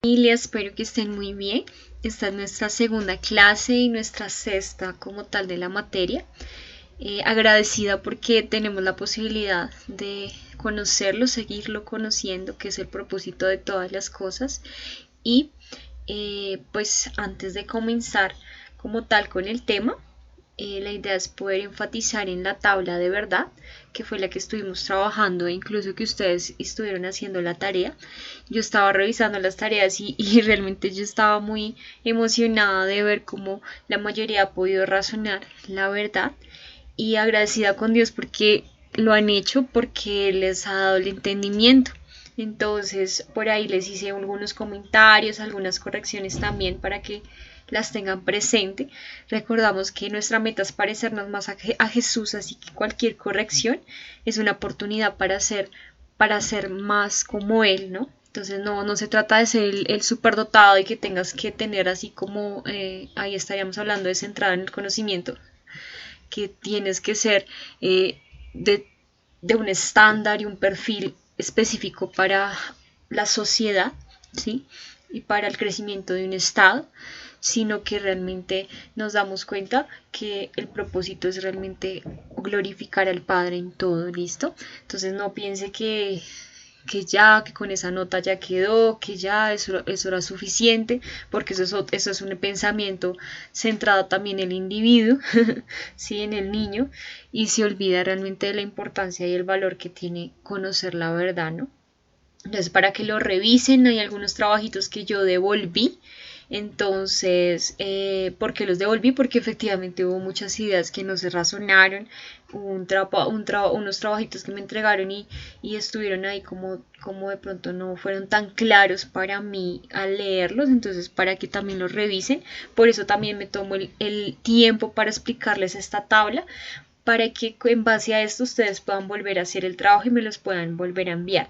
Familia, espero que estén muy bien. Esta es nuestra segunda clase y nuestra sexta como tal de la materia. Agradecida porque tenemos la posibilidad de conocerlo, seguirlo conociendo, que es el propósito de todas las cosas. Y pues antes de comenzar como tal con el tema, la idea es poder enfatizar en la tabla de verdad, que fue la que estuvimos trabajando e incluso que ustedes estuvieron haciendo la tarea. Yo estaba revisando las tareas y realmente yo estaba muy emocionada de ver cómo la mayoría ha podido razonar la verdad y agradecida con Dios porque lo han hecho, porque les ha dado el entendimiento. Entonces por ahí les hice algunos comentarios, algunas correcciones también para que las tengan presente. Recordamos que nuestra meta es parecernos más a Jesús, así que cualquier corrección es una oportunidad para ser más como Él, ¿no? Entonces no se trata de ser el superdotado y que tengas que tener así como, ahí estaríamos hablando de centrado en el conocimiento, que tienes que ser de, de un estándar y un perfil específico para la sociedad, ¿sí? Y para el crecimiento de un Estado, sino que realmente nos damos cuenta que el propósito es realmente glorificar al Padre en todo, ¿listo? Entonces no piense que con esa nota ya quedó, que ya eso era suficiente, porque eso es un pensamiento centrado también en el individuo, ¿sí? En el niño, y se olvida realmente de la importancia y el valor que tiene conocer la verdad, ¿no? Entonces, para que lo revisen, hay algunos trabajitos que yo devolví. Entonces, ¿por qué los devolví? Porque efectivamente hubo muchas ideas que no se razonaron, unos trabajitos que me entregaron y estuvieron ahí como de pronto no fueron tan claros para mí al leerlos, entonces para que también los revisen. Por eso también me tomo el tiempo para explicarles esta tabla, para que en base a esto ustedes puedan volver a hacer el trabajo y me los puedan volver a enviar.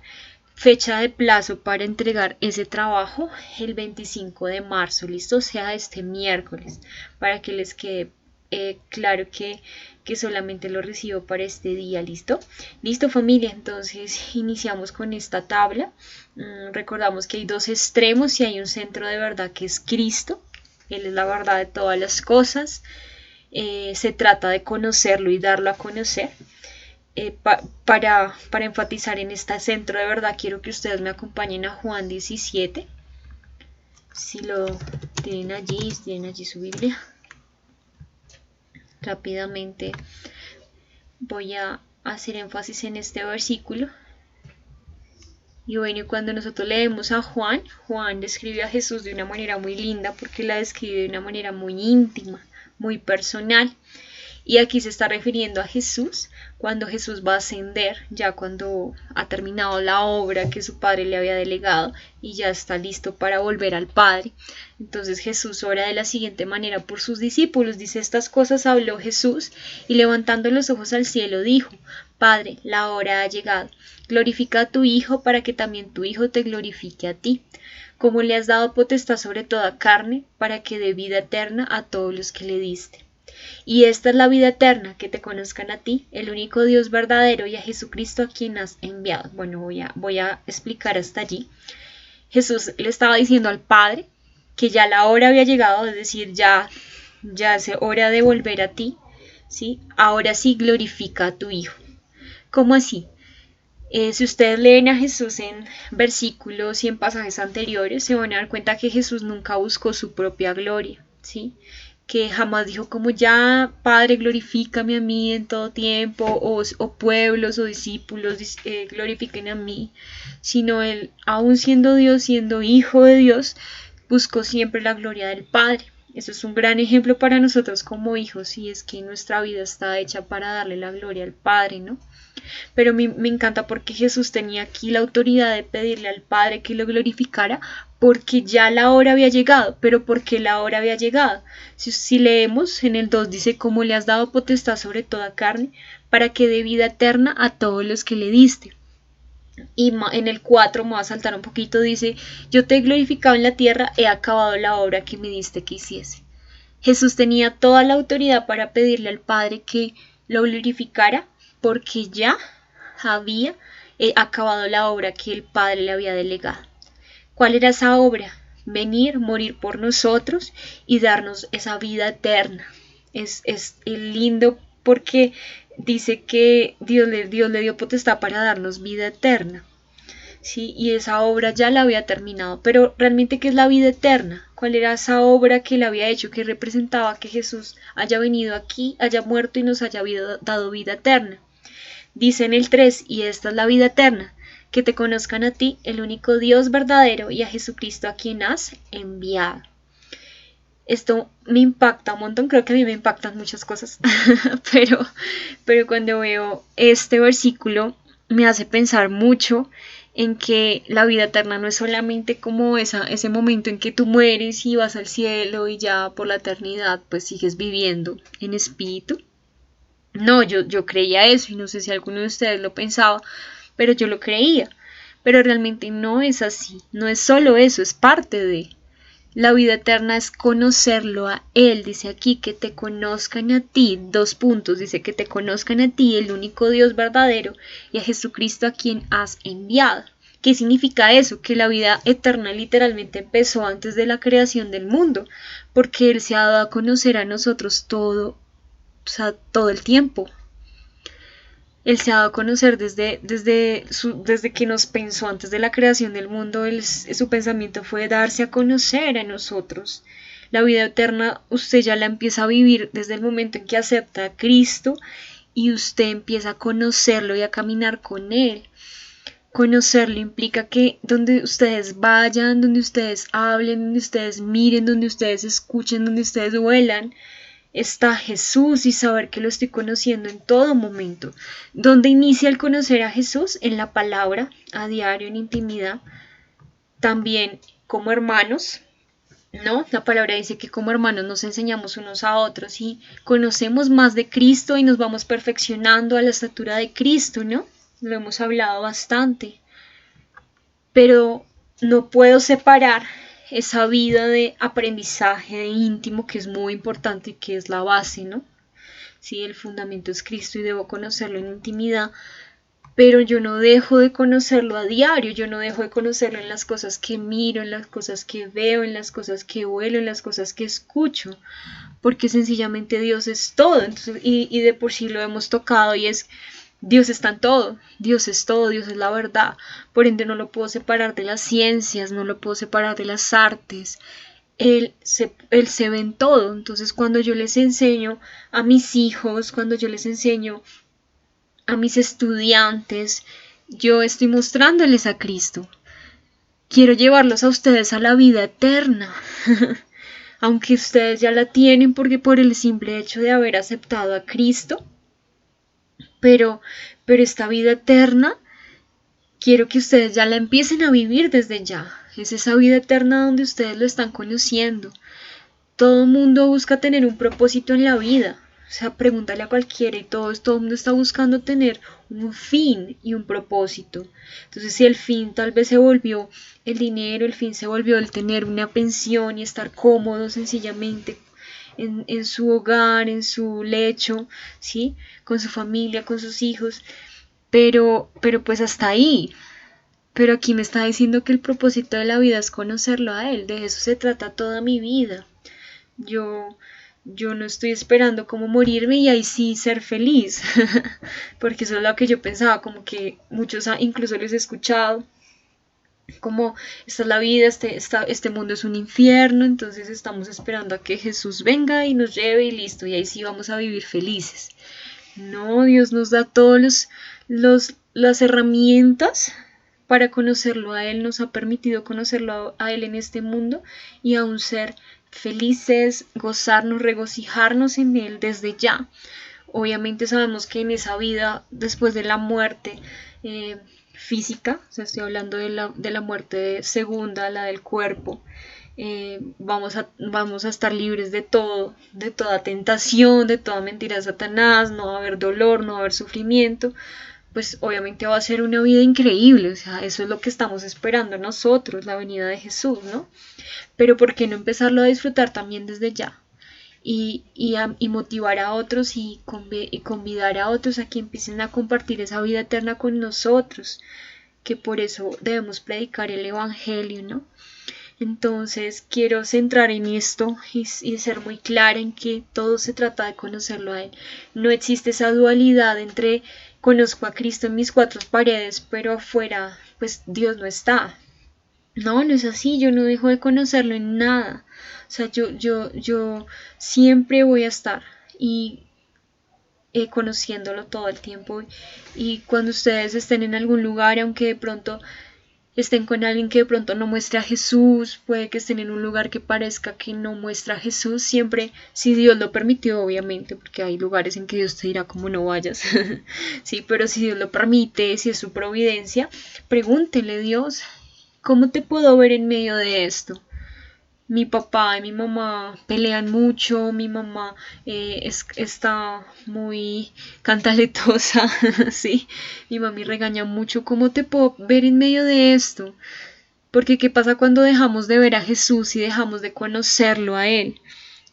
Fecha de plazo para entregar ese trabajo el 25 de marzo, listo, o sea, este miércoles, para que les quede claro que solamente lo recibo para este día, listo. Listo, familia, entonces iniciamos con esta tabla. Recordamos que hay dos extremos y hay un centro de verdad que es Cristo. Él es la verdad de todas las cosas. Se trata de conocerlo y darlo a conocer. Para enfatizar en este centro de verdad, quiero que ustedes me acompañen a Juan 17. Si lo tienen allí, si tienen allí su Biblia. Rápidamente voy a hacer énfasis en este versículo. Y bueno, cuando nosotros leemos a Juan, Juan describe a Jesús de una manera muy linda porque la describe de una manera muy íntima, muy personal. Y aquí se está refiriendo a Jesús cuando Jesús va a ascender, ya cuando ha terminado la obra que su padre le había delegado y ya está listo para volver al Padre. Entonces Jesús ora de la siguiente manera por sus discípulos. Dice: estas cosas habló Jesús y levantando los ojos al cielo dijo: Padre, la hora ha llegado. Glorifica a tu Hijo para que también tu Hijo te glorifique a ti, como le has dado potestad sobre toda carne, para que dé vida eterna a todos los que le diste. Y esta es la vida eterna, que te conozcan a ti, el único Dios verdadero, y a Jesucristo a quien has enviado. Bueno, voy a explicar hasta allí. Jesús le estaba diciendo al Padre que ya la hora había llegado, es decir, ya es hora de volver a ti, ¿sí? Ahora sí glorifica a tu Hijo. ¿Cómo así? Si ustedes leen a Jesús en versículos y en pasajes anteriores, se van a dar cuenta que Jesús nunca buscó su propia gloria, ¿sí? Que jamás dijo como: ya, Padre, glorifícame a mí en todo tiempo, o pueblos o discípulos glorifiquen a mí, sino Él, aún siendo Dios, siendo Hijo de Dios, buscó siempre la gloria del Padre. Eso es un gran ejemplo para nosotros como hijos, y es que nuestra vida está hecha para darle la gloria al Padre, ¿no? Pero me encanta porque Jesús tenía aquí la autoridad de pedirle al Padre que lo glorificara, porque ya la hora había llegado. Pero ¿por qué la hora había llegado? Si leemos en el 2 dice: como le has dado potestad sobre toda carne, para que dé vida eterna a todos los que le diste. Y en el 4, me va a saltar un poquito, dice: yo te he glorificado en la tierra, he acabado la obra que me diste que hiciese. Jesús tenía toda la autoridad para pedirle al Padre que lo glorificara, porque ya había acabado la obra que el Padre le había delegado. ¿Cuál era esa obra? venir, morir por nosotros y darnos esa vida eterna. Es lindo porque dice que Dios le dio potestad para darnos vida eterna. ¿Sí? Y esa obra ya la había terminado. Pero realmente, ¿qué es la vida eterna? ¿Cuál era esa obra que él había hecho, que representaba que Jesús haya venido aquí, haya muerto y nos haya dado vida eterna? Dice en el 3, y esta es la vida eterna, que te conozcan a ti, el único Dios verdadero, y a Jesucristo a quien has enviado. Esto me impacta un montón, creo que a mí me impactan muchas cosas, pero cuando veo este versículo me hace pensar mucho en que la vida eterna no es solamente como ese momento en que tú mueres y vas al cielo y ya por la eternidad pues sigues viviendo en espíritu. No, yo creía eso y no sé si alguno de ustedes lo pensaba, pero yo lo creía. Pero realmente no es así, no es solo eso, es parte de... La vida eterna es conocerlo a Él, dice aquí, que te conozcan a ti, 2 puntos, dice que te conozcan a ti, el único Dios verdadero, y a Jesucristo a quien has enviado. ¿Qué significa eso? Que la vida eterna literalmente empezó antes de la creación del mundo, porque Él se ha dado a conocer a nosotros todo el tiempo. Él se ha dado a conocer desde que nos pensó antes de la creación del mundo. Su pensamiento fue darse a conocer a nosotros. La vida eterna usted ya la empieza a vivir desde el momento en que acepta a Cristo y usted empieza a conocerlo y a caminar con Él. Conocerlo implica que donde ustedes vayan, donde ustedes hablen, donde ustedes miren, donde ustedes escuchen, donde ustedes huelan, está Jesús y saber que lo estoy conociendo en todo momento. ¿Dónde inicia el conocer a Jesús? En la palabra, a diario, en intimidad. También como hermanos, ¿no? La palabra dice que como hermanos nos enseñamos unos a otros y conocemos más de Cristo y nos vamos perfeccionando a la estatura de Cristo, ¿no? Lo hemos hablado bastante. Pero no puedo separar esa vida de aprendizaje, de íntimo, que es muy importante y que es la base, ¿no? Sí, el fundamento es Cristo y debo conocerlo en intimidad, pero yo no dejo de conocerlo a diario, yo no dejo de conocerlo en las cosas que miro, en las cosas que veo, en las cosas que huelo, en las cosas que escucho, porque sencillamente Dios es todo. Entonces, y de por sí lo hemos tocado y es... Dios está en todo, Dios es todo, Dios es la verdad, por ende no lo puedo separar de las ciencias, no lo puedo separar de las artes, Él se ve en todo. Entonces cuando yo les enseño a mis hijos, cuando yo les enseño a mis estudiantes, yo estoy mostrándoles a Cristo, quiero llevarlos a ustedes a la vida eterna, aunque ustedes ya la tienen porque por el simple hecho de haber aceptado a Cristo. Pero esta vida eterna, quiero que ustedes ya la empiecen a vivir desde ya. Es esa vida eterna donde ustedes lo están conociendo. Todo el mundo busca tener un propósito en la vida. O sea, pregúntale a cualquiera y todo el mundo está buscando tener un fin y un propósito. Entonces, si el fin tal vez se volvió el dinero, el fin se volvió el tener una pensión y estar cómodo sencillamente en su hogar, en su lecho, ¿sí? Con su familia, con sus hijos, pero pues hasta ahí. Pero aquí me está diciendo que el propósito de la vida es conocerlo a Él, de eso se trata toda mi vida. Yo no estoy esperando como morirme y ahí sí ser feliz, porque eso es lo que yo pensaba, como que muchos incluso les he escuchado, como esta es la vida, este mundo es un infierno, entonces estamos esperando a que Jesús venga y nos lleve y listo, y ahí sí vamos a vivir felices. No, Dios nos da todas las herramientas para conocerlo a Él, nos ha permitido conocerlo a Él en este mundo y aún ser felices, gozarnos, regocijarnos en Él desde ya. Obviamente sabemos que en esa vida, después de la muerte, física, o sea, estoy hablando de la muerte segunda, la del cuerpo, vamos a estar libres de todo, de toda tentación, de toda mentira de Satanás, no va a haber dolor, no va a haber sufrimiento, pues obviamente va a ser una vida increíble, o sea, eso es lo que estamos esperando nosotros, la venida de Jesús, ¿no? Pero ¿por qué no empezarlo a disfrutar también desde ya? Y motivar a otros y convidar a otros a que empiecen a compartir esa vida eterna con nosotros, que por eso debemos predicar el Evangelio, ¿no? Entonces quiero centrar en esto y ser muy clara en que todo se trata de conocerlo a Él. No existe esa dualidad entre conozco a Cristo en mis cuatro paredes, pero afuera pues Dios no está. No, no es así, yo no dejo de conocerlo en nada. O sea, yo siempre voy a estar y conociéndolo todo el tiempo. Y cuando ustedes estén en algún lugar, aunque de pronto estén con alguien que de pronto no muestre a Jesús, puede que estén en un lugar que parezca que no muestra a Jesús, siempre, si Dios lo permitió, obviamente, porque hay lugares en que Dios te dirá como no vayas, sí, pero si Dios lo permite, si es su providencia, pregúntele, Dios, ¿cómo te puedo ver en medio de esto? Mi papá y mi mamá pelean mucho, mi mamá está muy cantaletosa, sí, mi mami regaña mucho, ¿cómo te puedo ver en medio de esto? Porque ¿qué pasa cuando dejamos de ver a Jesús y dejamos de conocerlo a Él?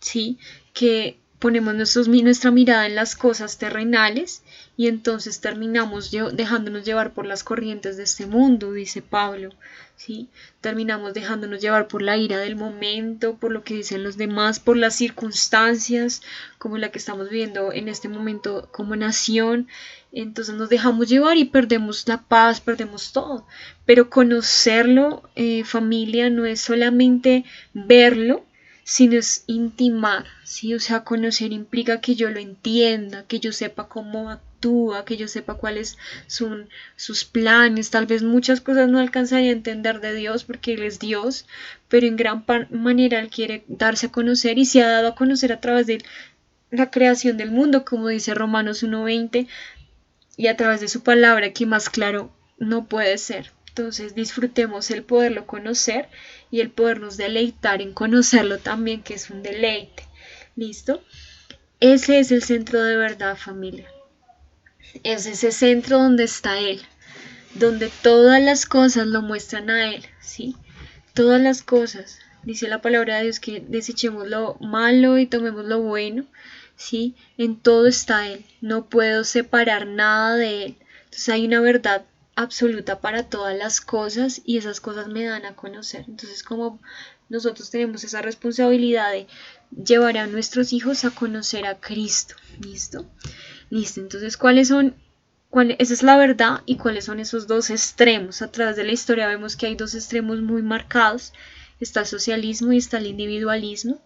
¿Sí? Que ponemos nuestra mirada en las cosas terrenales y entonces terminamos dejándonos llevar por las corrientes de este mundo, dice Pablo. ¿Sí? Terminamos dejándonos llevar por la ira del momento, por lo que dicen los demás, por las circunstancias como la que estamos viviendo en este momento como nación. Entonces nos dejamos llevar y perdemos la paz, perdemos todo. Pero conocerlo, familia, no es solamente verlo, sino es intimar, ¿sí? O sea, conocer implica que yo lo entienda, que yo sepa cómo actúa, que yo sepa cuáles son sus planes. Tal vez muchas cosas no alcanzaría a entender de Dios porque Él es Dios, pero en gran manera Él quiere darse a conocer y se ha dado a conocer a través de la creación del mundo, como dice Romanos 1:20, y a través de su palabra, que más claro no puede ser. Entonces disfrutemos el poderlo conocer y el podernos deleitar en conocerlo también, que es un deleite. ¿Listo? Ese es el centro de verdad, familia. Es ese centro donde está Él, donde todas las cosas lo muestran a Él, ¿sí? Todas las cosas. Dice la palabra de Dios que desechemos lo malo y tomemos lo bueno, ¿sí? En todo está Él. No puedo separar nada de Él. Entonces hay una verdad absoluta para todas las cosas y esas cosas me dan a conocer. Entonces como nosotros tenemos esa responsabilidad de llevar a nuestros hijos a conocer a Cristo. ¿Listo? Listo. Entonces, esa es la verdad y cuáles son esos dos extremos. A través de la historia vemos que hay dos extremos muy marcados. Está el socialismo y está el individualismo.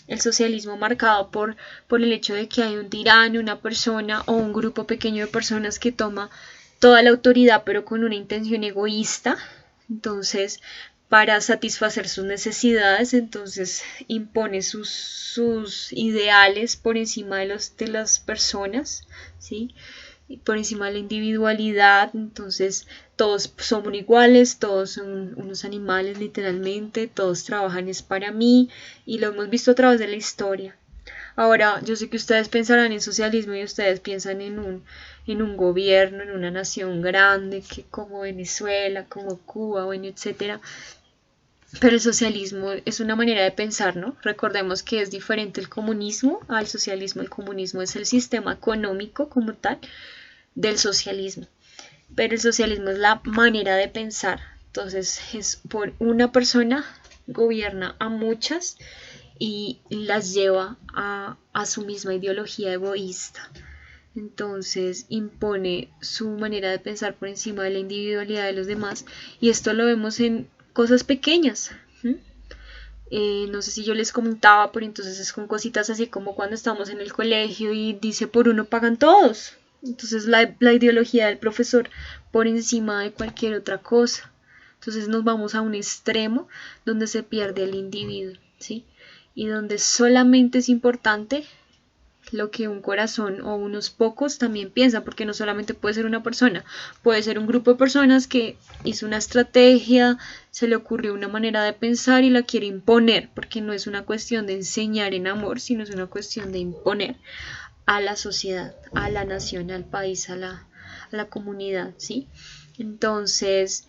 El socialismo marcado por el hecho de que hay un tirano, una persona o un grupo pequeño de personas que toma toda la autoridad pero con una intención egoísta. Entonces, para satisfacer sus necesidades, entonces impone sus ideales por encima de las personas, ¿sí? Por encima de la individualidad. Entonces todos somos iguales, todos son unos animales literalmente, todos trabajan es para mí y lo hemos visto a través de la historia. Ahora, yo sé que ustedes pensarán en socialismo y ustedes piensan en un gobierno, en una nación grande, que como Venezuela, como Cuba, bueno, etcétera. Pero el socialismo es una manera de pensar, ¿no? Recordemos que es diferente el comunismo al socialismo. El comunismo es el sistema económico como tal del socialismo. Pero el socialismo es la manera de pensar. Entonces es por una persona gobierna a muchas y las lleva a su misma ideología egoísta. Entonces impone su manera de pensar por encima de la individualidad de los demás. Y esto lo vemos en cosas pequeñas. No sé si yo les comentaba, pero entonces es con cositas así como cuando estamos en el colegio y dice por uno pagan todos. Entonces la ideología del profesor por encima de cualquier otra cosa. Entonces nos vamos a un extremo donde se pierde el individuo, ¿sí? Y donde solamente es importante lo que un corazón o unos pocos también piensan, porque no solamente puede ser una persona, puede ser un grupo de personas que hizo una estrategia, se le ocurrió una manera de pensar y la quiere imponer, porque no es una cuestión de enseñar en amor, sino es una cuestión de imponer a la sociedad, a la nación, al país, a la comunidad, ¿sí? Entonces,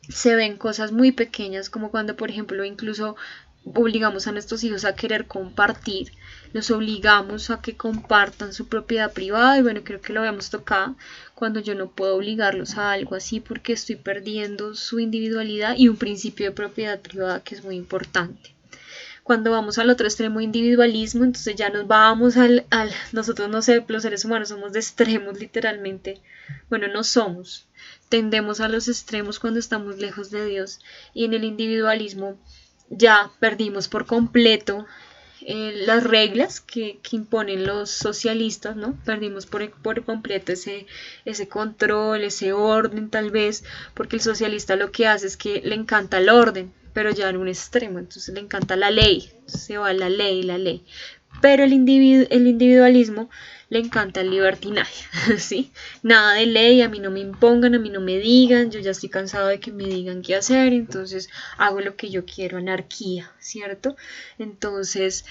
se ven cosas muy pequeñas, como cuando, por ejemplo, incluso obligamos a nuestros hijos a querer compartir, los obligamos a que compartan su propiedad privada, y bueno, creo que lo habíamos tocado, cuando yo no puedo obligarlos a algo así porque estoy perdiendo su individualidad y un principio de propiedad privada que es muy importante. Cuando vamos al otro extremo individualismo, entonces ya nos vamos nosotros no sé, los seres humanos somos de extremos literalmente, bueno, no somos, tendemos a los extremos cuando estamos lejos de Dios y en el individualismo ya perdimos por completo las reglas que imponen los socialistas, ¿no? Perdimos por completo ese control, ese orden tal vez, porque el socialista lo que hace es que le encanta el orden, pero ya en un extremo, entonces le encanta la ley, se va la ley. Pero el individualismo le encanta el libertinaje, ¿sí? Nada de ley, a mí no me impongan, a mí no me digan, yo ya estoy cansado de que me digan qué hacer, entonces hago lo que yo quiero, anarquía, ¿cierto? Entonces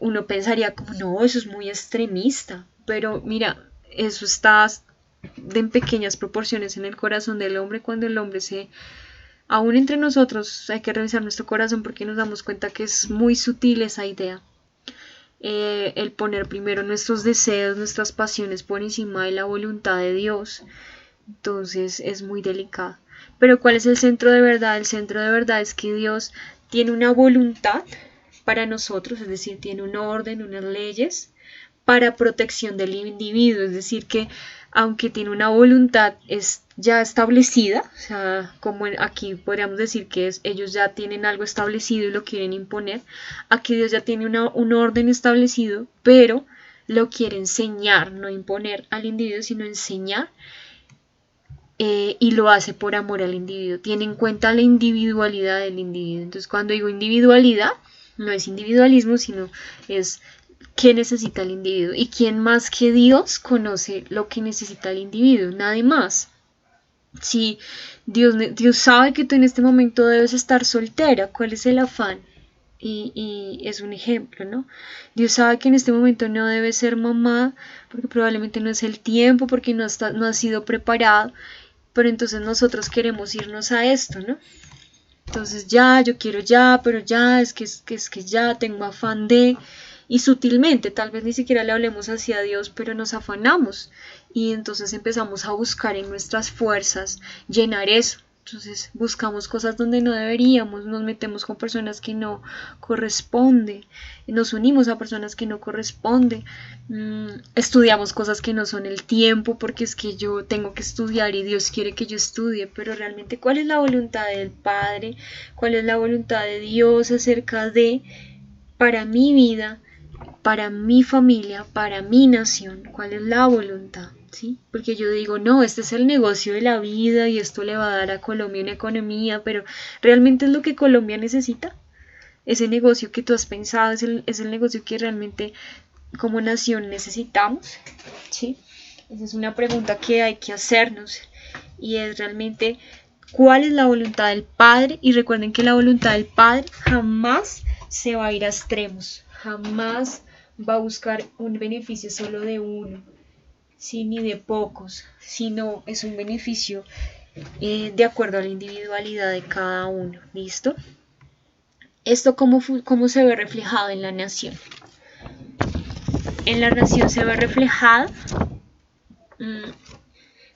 uno pensaría como, no, eso es muy extremista, pero mira, eso está en pequeñas proporciones en el corazón del hombre cuando el hombre aún entre nosotros hay que revisar nuestro corazón porque nos damos cuenta que es muy sutil esa idea. El poner primero nuestros deseos, nuestras pasiones por encima de la voluntad de Dios. Entonces es muy delicado. Pero ¿cuál es el centro de verdad? El centro de verdad es que Dios tiene una voluntad para nosotros, es decir, tiene un orden, unas leyes para protección del individuo, es decir, que aunque tiene una voluntad ya establecida, o sea, como aquí podríamos decir que ellos ya tienen algo establecido y lo quieren imponer, aquí Dios ya tiene un orden establecido, pero lo quiere enseñar, no imponer al individuo, sino enseñar, y lo hace por amor al individuo, tiene en cuenta la individualidad del individuo. Entonces cuando digo individualidad, no es individualismo, sino es qué necesita el individuo. ¿Y quién más que Dios conoce lo que necesita el individuo? Nadie más. Si Dios sabe que tú en este momento debes estar soltera, ¿cuál es el afán? Y es un ejemplo, ¿no? Dios sabe que en este momento no debes ser mamá, porque probablemente no es el tiempo, porque no has sido preparado, pero entonces nosotros queremos irnos a esto, ¿no? Entonces yo quiero ya, pero ya, es que ya tengo afán de... Y sutilmente, tal vez ni siquiera le hablemos hacia Dios, pero nos afanamos y entonces empezamos a buscar en nuestras fuerzas llenar eso. Entonces buscamos cosas donde no deberíamos, nos metemos con personas que no corresponden, nos unimos a personas que no corresponden, estudiamos cosas que no son el tiempo porque es que yo tengo que estudiar y Dios quiere que yo estudie, pero realmente ¿cuál es la voluntad del Padre? ¿Cuál es la voluntad de Dios acerca de para mi vida? Para mi familia, para mi nación, cuál es la voluntad, ¿sí? Porque yo digo, no, este es el negocio de la vida y esto le va a dar a Colombia una economía, pero ¿realmente es lo que Colombia necesita? Ese negocio que tú has pensado es el negocio que realmente como nación necesitamos, ¿sí? Esa es una pregunta que hay que hacernos y es realmente cuál es la voluntad del Padre, y recuerden que la voluntad del Padre jamás se va a ir a extremos, jamás va a buscar un beneficio solo de uno, ¿sí? Ni de pocos, sino es un beneficio de acuerdo a la individualidad de cada uno, ¿listo? Esto cómo se ve reflejado en la nación. En la nación se ve reflejado,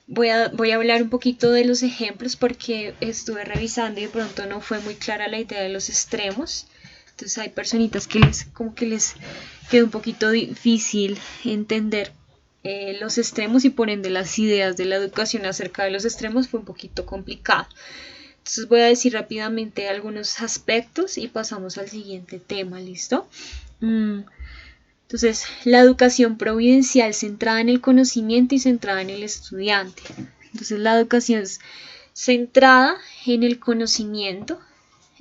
voy a hablar un poquito de los ejemplos porque estuve revisando y de pronto no fue muy clara la idea de los extremos. Entonces hay personitas que les queda un poquito difícil entender los extremos y por ende las ideas de la educación acerca de los extremos fue un poquito complicado. Entonces voy a decir rápidamente algunos aspectos y pasamos al siguiente tema, ¿listo? Entonces, la educación providencial centrada en el conocimiento y centrada en el estudiante. Entonces, la educación centrada en el conocimiento.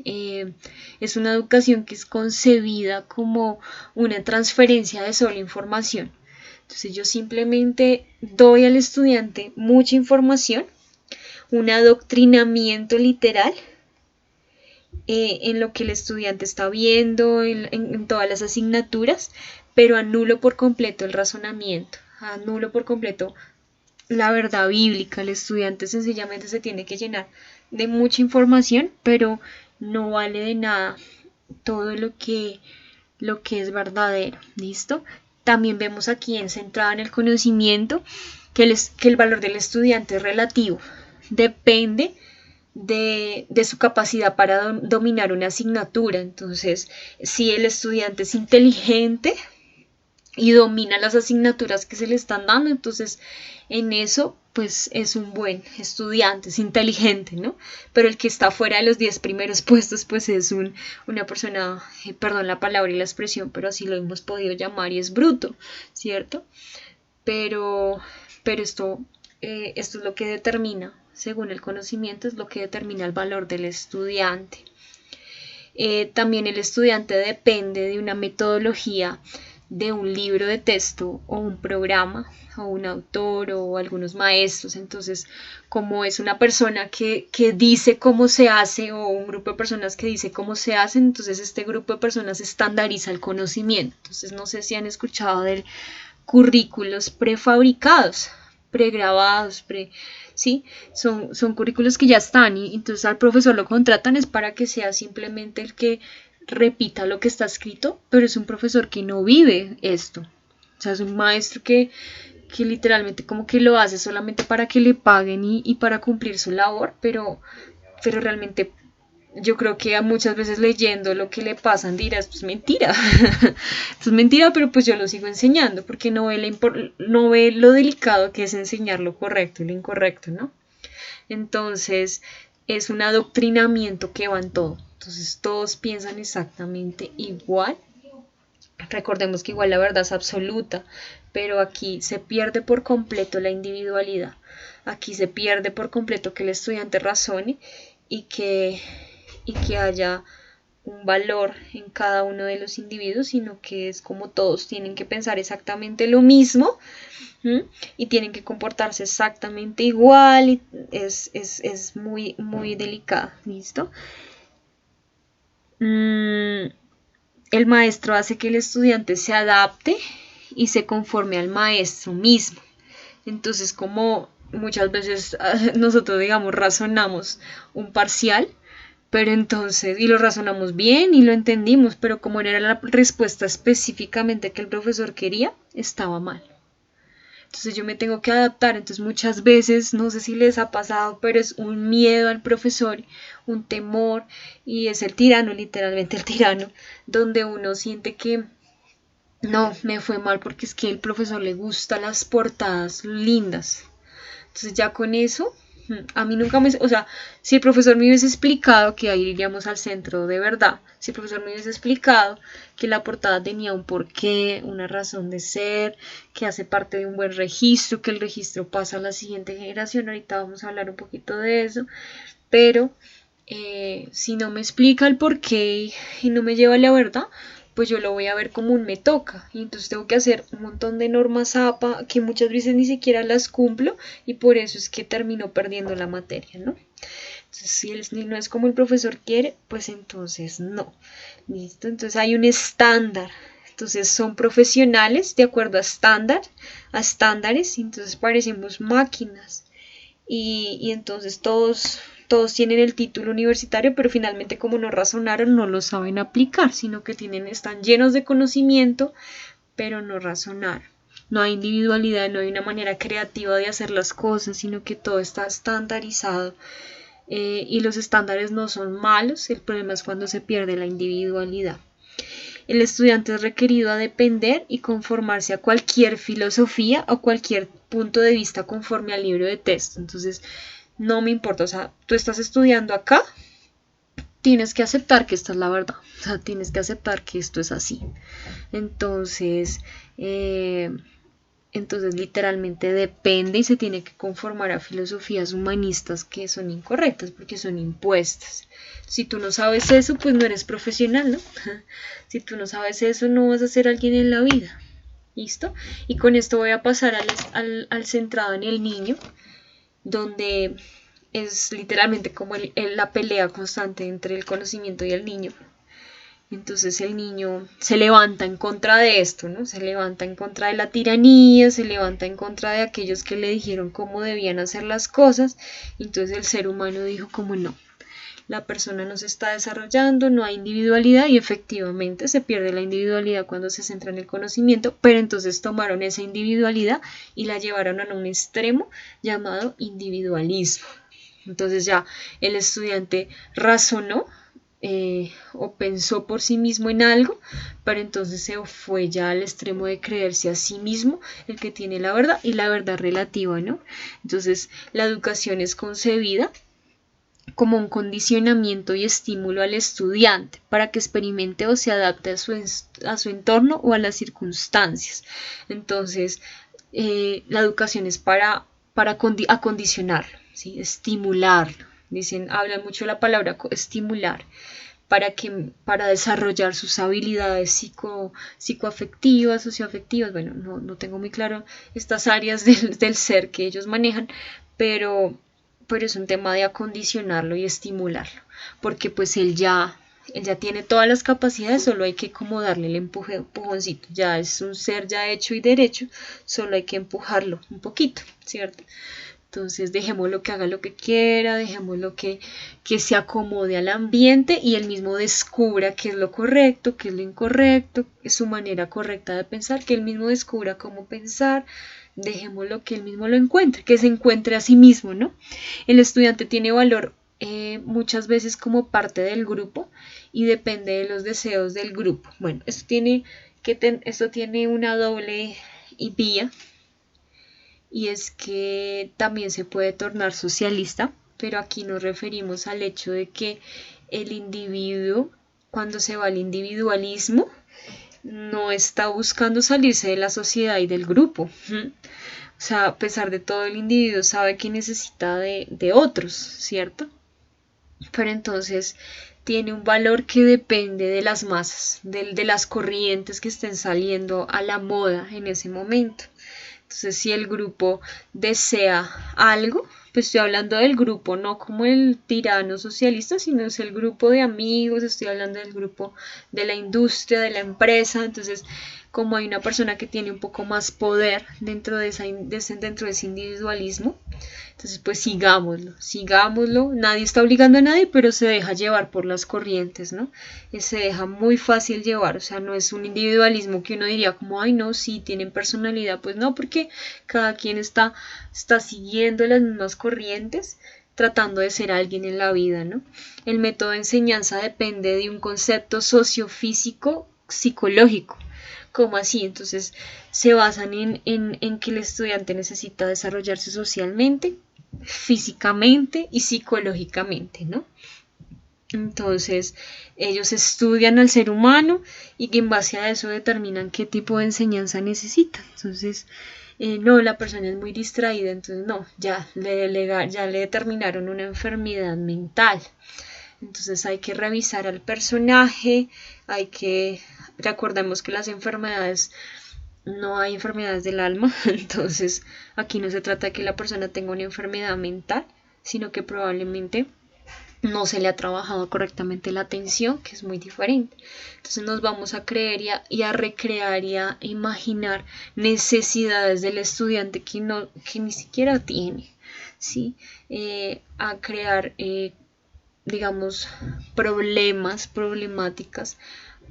Es una educación que es concebida como una transferencia de sola información. Entonces yo simplemente doy al estudiante mucha información, un adoctrinamiento literal en lo que el estudiante está viendo, en todas las asignaturas, pero anulo por completo el razonamiento, anulo por completo la verdad bíblica. El estudiante sencillamente se tiene que llenar de mucha información, pero no vale de nada todo lo que es verdadero, ¿listo? También vemos aquí en centrada en el conocimiento, que el valor del estudiante es relativo, depende de su capacidad para dominar una asignatura. Entonces, si el estudiante es inteligente y domina las asignaturas que se le están dando, entonces en eso pues es un buen estudiante, es inteligente, ¿no? Pero el que está fuera de los 10 primeros puestos pues es una persona, perdón la palabra y la expresión, pero así lo hemos podido llamar, y es bruto, ¿cierto? Pero esto es lo que determina, según el conocimiento, es lo que determina el valor del estudiante. También el estudiante depende de una metodología, de un libro de texto o un programa o un autor o algunos maestros. Entonces, como es una persona que dice cómo se hace, o un grupo de personas que dice cómo se hace, entonces este grupo de personas estandariza el conocimiento. Entonces, no sé si han escuchado de currículos prefabricados, pregrabados, ¿sí? Son currículos que ya están, y entonces al profesor lo contratan es para que sea simplemente el que repita lo que está escrito, pero es un profesor que no vive esto. O sea, es un maestro que literalmente como que lo hace solamente para que le paguen y para cumplir su labor, pero realmente yo creo que muchas veces leyendo lo que le pasan dirás, pues mentira, esto es mentira, pero pues yo lo sigo enseñando porque no ve lo delicado que es enseñar lo correcto y lo incorrecto, ¿no? Entonces es un adoctrinamiento que va en todo. Entonces todos piensan exactamente igual. Recordemos que igual la verdad es absoluta, pero aquí se pierde por completo la individualidad. Aquí se pierde por completo que el estudiante razone y que haya un valor en cada uno de los individuos, sino que es como todos tienen que pensar exactamente lo mismo, ¿sí? Y tienen que comportarse exactamente igual, y es muy, muy delicado, ¿listo? El maestro hace que el estudiante se adapte y se conforme al maestro mismo. Entonces, como muchas veces nosotros, digamos, razonamos un parcial, pero entonces, y lo razonamos bien y lo entendimos, pero como no era la respuesta específicamente que el profesor quería, estaba mal. Entonces yo me tengo que adaptar. Entonces muchas veces, no sé si les ha pasado, pero es un miedo al profesor, un temor, y es el tirano, literalmente el tirano, donde uno siente que no, me fue mal porque es que el profesor le gustan las portadas lindas. Entonces ya con eso, a mí nunca o sea, si el profesor me hubiese explicado, que ahí iríamos al centro de verdad, si el profesor me hubiese explicado que la portada tenía un porqué, una razón de ser, que hace parte de un buen registro, que el registro pasa a la siguiente generación, ahorita vamos a hablar un poquito de eso, pero si no me explica el porqué y no me lleva a la verdad, pues yo lo voy a ver como un me toca, y entonces tengo que hacer un montón de normas APA que muchas veces ni siquiera las cumplo, y por eso es que termino perdiendo la materia, ¿no? Entonces, si no es como el profesor quiere, pues entonces no. ¿Listo? Entonces hay un estándar. Entonces son profesionales de acuerdo a estándares, y entonces parecemos máquinas. Y entonces todos tienen el título universitario, pero finalmente como no razonaron, no lo saben aplicar, sino que están llenos de conocimiento, pero no razonaron. No hay individualidad, no hay una manera creativa de hacer las cosas, sino que todo está estandarizado. Y los estándares no son malos, el problema es cuando se pierde la individualidad. El estudiante es requerido a depender y conformarse a cualquier filosofía o cualquier punto de vista conforme al libro de texto. Entonces, no me importa, o sea, tú estás estudiando acá, tienes que aceptar que esta es la verdad, o sea, tienes que aceptar que esto es así. Entonces literalmente depende y se tiene que conformar a filosofías humanistas que son incorrectas porque son impuestas. Si tú no sabes eso, pues no eres profesional, ¿no? Si tú no sabes eso, no vas a ser alguien en la vida. ¿Listo? Y con esto voy a pasar al centrado en el niño, donde es literalmente como la pelea constante entre el conocimiento y el niño. Entonces el niño se levanta en contra de esto, ¿no? Se levanta en contra de la tiranía, se levanta en contra de aquellos que le dijeron cómo debían hacer las cosas. Entonces el ser humano dijo como no, la persona no se está desarrollando, no hay individualidad y efectivamente se pierde la individualidad cuando se centra en el conocimiento, pero entonces tomaron esa individualidad y la llevaron a un extremo llamado individualismo. Entonces ya el estudiante razonó o pensó por sí mismo en algo, pero entonces se fue ya al extremo de creerse a sí mismo el que tiene la verdad y la verdad relativa, ¿no? Entonces la educación es concebida como un condicionamiento y estímulo al estudiante para que experimente o se adapte a su entorno o a las circunstancias. Entonces la educación es para acondicionarlo, ¿sí? Estimularlo. Dicen, hablan mucho de la palabra estimular para desarrollar sus habilidades psicoafectivas, socioafectivas. Bueno, no tengo muy claro estas áreas del ser que ellos manejan, pero es un tema de acondicionarlo y estimularlo, porque pues él ya tiene todas las capacidades, solo hay que como darle el empujoncito, ya es un ser ya hecho y derecho, solo hay que empujarlo un poquito, ¿cierto? Entonces dejémoslo que haga lo que quiera, dejémoslo que se acomode al ambiente y él mismo descubra qué es lo correcto, qué es lo incorrecto, es su manera correcta de pensar, que él mismo descubra cómo pensar, dejémoslo que él mismo lo encuentre, que se encuentre a sí mismo, ¿no? El estudiante tiene valor muchas veces como parte del grupo y depende de los deseos del grupo. Bueno, esto tiene una doble vía. Y es que también se puede tornar socialista, pero aquí nos referimos al hecho de que el individuo, cuando se va al individualismo, no está buscando salirse de la sociedad y del grupo. O sea, a pesar de todo, el individuo sabe que necesita de otros, ¿cierto? Pero entonces tiene un valor que depende de las masas, de las corrientes que estén saliendo a la moda en ese momento. Entonces, si el grupo desea algo, pues estoy hablando del grupo, no como el tirano socialista, sino es el grupo de amigos, estoy hablando del grupo de la industria, de la empresa. Entonces, como hay una persona que tiene un poco más poder dentro de ese individualismo, entonces pues sigámoslo, nadie está obligando a nadie, pero se deja llevar por las corrientes, ¿no? Se deja muy fácil llevar, o sea, no es un individualismo que uno diría como, ay no, sí, tienen personalidad, pues no, porque cada quien está siguiendo las mismas corrientes, tratando de ser alguien en la vida, ¿no? El método de enseñanza depende de un concepto sociofísico psicológico. ¿Cómo así? Entonces se basan en que el estudiante necesita desarrollarse socialmente, físicamente y psicológicamente, ¿no? Entonces ellos estudian al ser humano y en base a eso determinan qué tipo de enseñanza necesitan. Entonces, no, la persona es muy distraída, entonces no, ya le determinaron una enfermedad mental. Entonces hay que revisar al personaje, recordemos que las enfermedades, no hay enfermedades del alma, entonces aquí no se trata de que la persona tenga una enfermedad mental, sino que probablemente no se le ha trabajado correctamente la atención, que es muy diferente. Entonces nos vamos a creer y a recrear y a imaginar necesidades del estudiante que ni siquiera tiene, ¿sí? A crear digamos, problemáticas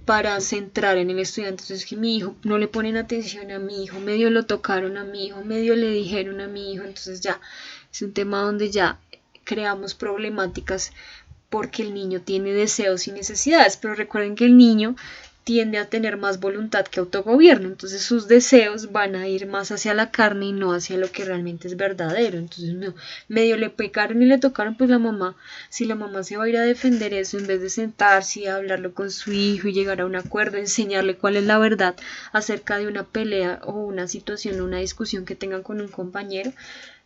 para centrar en el estudiante. Entonces, que mi hijo no le ponen atención a mi hijo, medio lo tocaron a mi hijo, medio le dijeron a mi hijo, entonces ya es un tema donde ya creamos problemáticas porque el niño tiene deseos y necesidades, pero recuerden que el niño tiende a tener más voluntad que autogobierno, entonces sus deseos van a ir más hacia la carne y no hacia lo que realmente es verdadero. Entonces medio le pecaron y le tocaron, pues si la mamá se va a ir a defender eso, en vez de sentarse y hablarlo con su hijo y llegar a un acuerdo, enseñarle cuál es la verdad acerca de una pelea o una situación o una discusión que tengan con un compañero,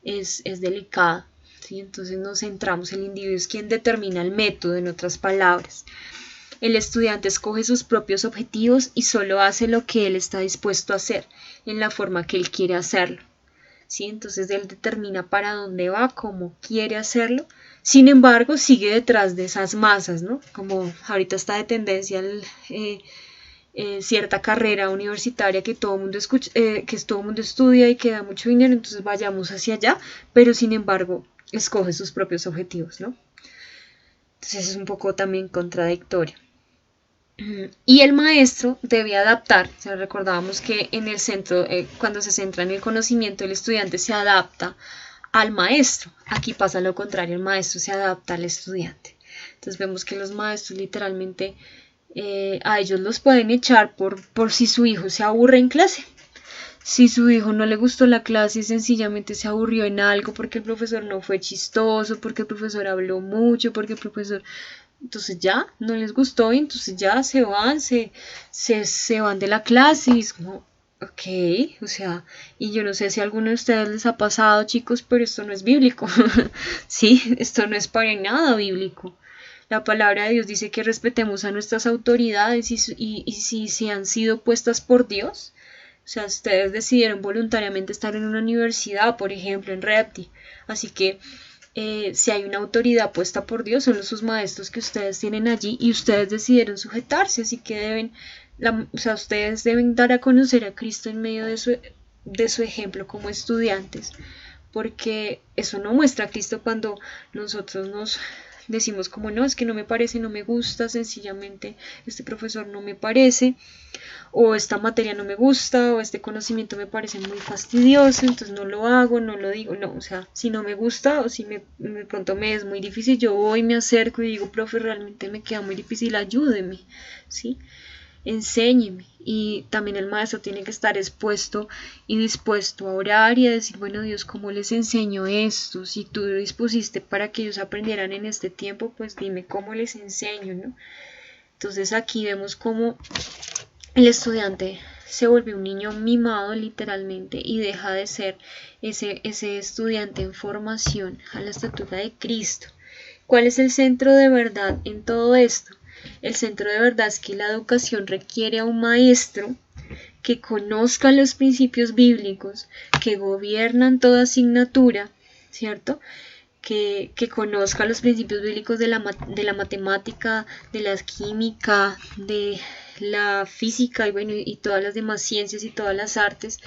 es delicada, ¿sí? Entonces nos centramos, el individuo es quien determina el método, en otras palabras. El estudiante escoge sus propios objetivos y solo hace lo que él está dispuesto a hacer, en la forma que él quiere hacerlo, ¿sí? Entonces él determina para dónde va, cómo quiere hacerlo. Sin embargo, sigue detrás de esas masas, ¿no? Como ahorita está de tendencia cierta carrera universitaria que todo el mundo estudia y que da mucho dinero, entonces vayamos hacia allá, pero sin embargo escoge sus propios objetivos, ¿no? Entonces es un poco también contradictorio. Y el maestro debe adaptar, o sea, recordábamos que en el centro, cuando se centra en el conocimiento, el estudiante se adapta al maestro. Aquí pasa lo contrario, el maestro se adapta al estudiante. Entonces vemos que los maestros literalmente a ellos los pueden echar por si su hijo se aburre en clase. Si su hijo no le gustó la clase y sencillamente se aburrió en algo porque el profesor no fue chistoso, porque el profesor habló mucho, porque el profesor... Entonces ya no les gustó y entonces ya se van de la clase y es como, ok, o sea, y yo no sé si a alguno de ustedes les ha pasado, chicos, pero esto no es bíblico. Sí, esto no es para nada bíblico. La palabra de Dios dice que respetemos a nuestras autoridades y si han sido puestas por Dios. O sea, ustedes decidieron voluntariamente estar en una universidad, por ejemplo, en Repti. Así que si hay una autoridad puesta por Dios, son sus maestros que ustedes tienen allí y ustedes decidieron sujetarse. Así que ustedes deben dar a conocer a Cristo en medio de su ejemplo como estudiantes. Porque eso no muestra a Cristo cuando nosotros nos decimos como no, es que no me parece, no me gusta, sencillamente este profesor no me parece, o esta materia no me gusta, o este conocimiento me parece muy fastidioso, entonces no lo hago, no lo digo, no, o sea, si no me gusta o si de pronto me es muy difícil, yo voy, me acerco y digo, profe, realmente me queda muy difícil, ayúdeme, ¿sí? Enséñeme. Y también el maestro tiene que estar expuesto y dispuesto a orar y a decir, bueno Dios, ¿cómo les enseño esto? Si tú dispusiste para que ellos aprendieran en este tiempo, pues dime cómo les enseño, ¿no? Entonces aquí vemos cómo el estudiante se vuelve un niño mimado literalmente y deja de ser ese estudiante en formación a la estatura de Cristo. ¿Cuál es el centro de verdad en todo esto? El centro de verdad es que la educación requiere a un maestro que conozca los principios bíblicos, que gobiernan toda asignatura, ¿cierto? Que conozca los principios bíblicos de la matemática, de la química, de la física y bueno, y todas las demás ciencias y todas las artes,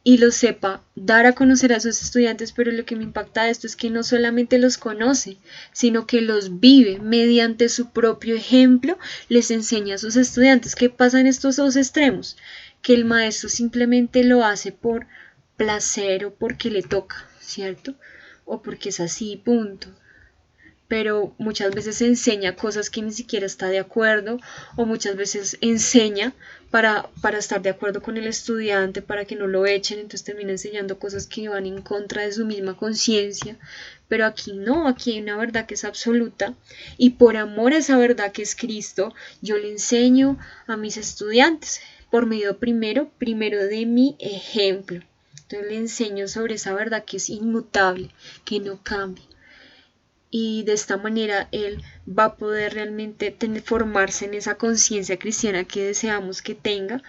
y lo sepa dar a conocer a sus estudiantes, pero lo que me impacta de esto es que no solamente los conoce, sino que los vive mediante su propio ejemplo, les enseña a sus estudiantes. ¿Qué pasa en estos dos extremos? Que el maestro simplemente lo hace por placer o porque le toca, ¿cierto? O porque es así, punto. Pero muchas veces enseña cosas que ni siquiera está de acuerdo o muchas veces enseña para estar de acuerdo con el estudiante, para que no lo echen, entonces termina enseñando cosas que van en contra de su misma conciencia, pero aquí no, aquí hay una verdad que es absoluta y por amor a esa verdad que es Cristo, yo le enseño a mis estudiantes por medio primero de mi ejemplo, entonces le enseño sobre esa verdad que es inmutable, que no cambia. Y de esta manera él va a poder realmente formarse en esa conciencia cristiana que deseamos que tenga,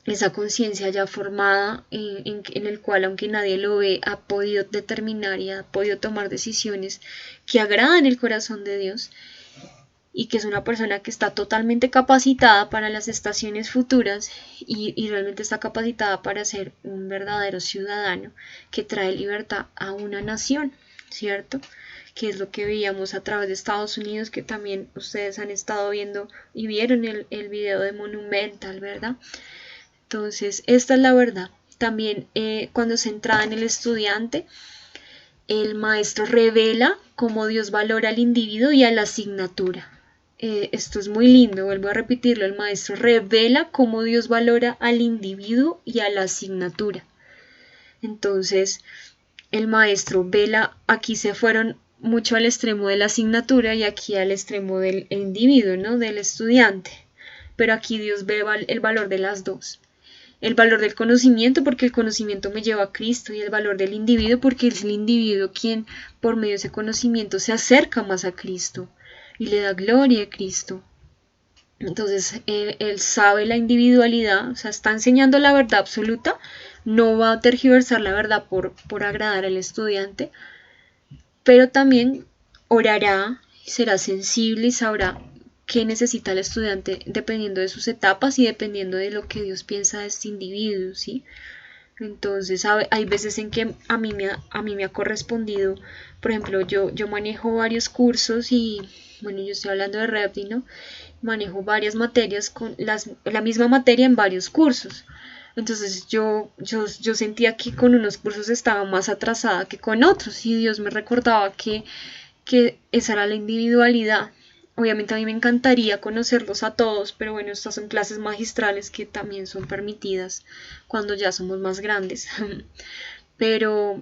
esa conciencia ya formada en el cual aunque nadie lo ve ha podido determinar y ha podido tomar decisiones que agradan el corazón de Dios y que es una persona que está totalmente capacitada para las estaciones futuras y realmente está capacitada para ser un verdadero ciudadano que trae libertad a una nación, ¿cierto? Que es lo que veíamos a través de Estados Unidos, que también ustedes han estado viendo y vieron el video de Monumental, ¿verdad? Entonces, esta es la verdad. También cuando se entra en el estudiante, el maestro revela cómo Dios valora al individuo y a la asignatura. Esto es muy lindo, vuelvo a repetirlo, el maestro revela cómo Dios valora al individuo y a la asignatura. Entonces, el maestro vela, aquí se fueron mucho al extremo de la asignatura y aquí al extremo del individuo, ¿no? Del estudiante. Pero aquí Dios ve el valor de las dos. El valor del conocimiento porque el conocimiento me lleva a Cristo y el valor del individuo porque es el individuo quien por medio de ese conocimiento se acerca más a Cristo y le da gloria a Cristo. Entonces él sabe la individualidad, o sea, está enseñando la verdad absoluta, no va a tergiversar la verdad por agradar al estudiante, pero también orará, será sensible y sabrá qué necesita el estudiante dependiendo de sus etapas y dependiendo de lo que Dios piensa de este individuo, ¿sí? Entonces hay veces en que a mí me ha correspondido, por ejemplo, yo manejo varios cursos y, bueno, yo estoy hablando de Repti, ¿no? Manejo varias materias con la misma materia en varios cursos. Entonces yo sentía que con unos cursos estaba más atrasada que con otros y Dios me recordaba que esa era la individualidad. Obviamente a mí me encantaría conocerlos a todos, pero bueno, estas son clases magistrales que también son permitidas cuando ya somos más grandes. pero,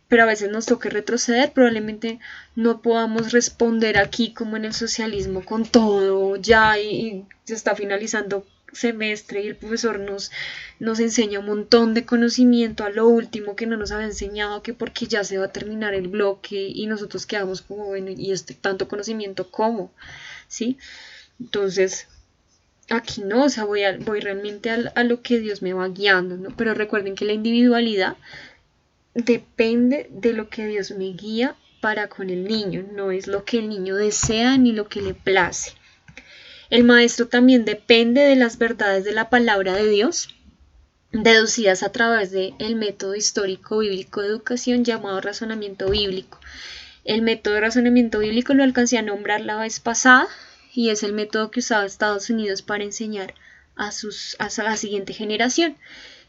pero a veces nos toca retroceder, probablemente no podamos responder aquí como en el socialismo con todo ya y se está finalizando semestre y el profesor nos enseña un montón de conocimiento a lo último que no nos había enseñado, que porque ya se va a terminar el bloque y nosotros quedamos como, bueno, y este tanto conocimiento, ¿cómo? ¿Sí? Entonces, aquí no, o sea, voy realmente a lo que Dios me va guiando, ¿no? Pero recuerden que la individualidad depende de lo que Dios me guía para con el niño, no es lo que el niño desea ni lo que le place. El maestro también depende de las verdades de la palabra de Dios, deducidas a través del método histórico bíblico de educación llamado razonamiento bíblico. El método de razonamiento bíblico lo alcancé a nombrar la vez pasada y es el método que usaba Estados Unidos para enseñar a la siguiente generación.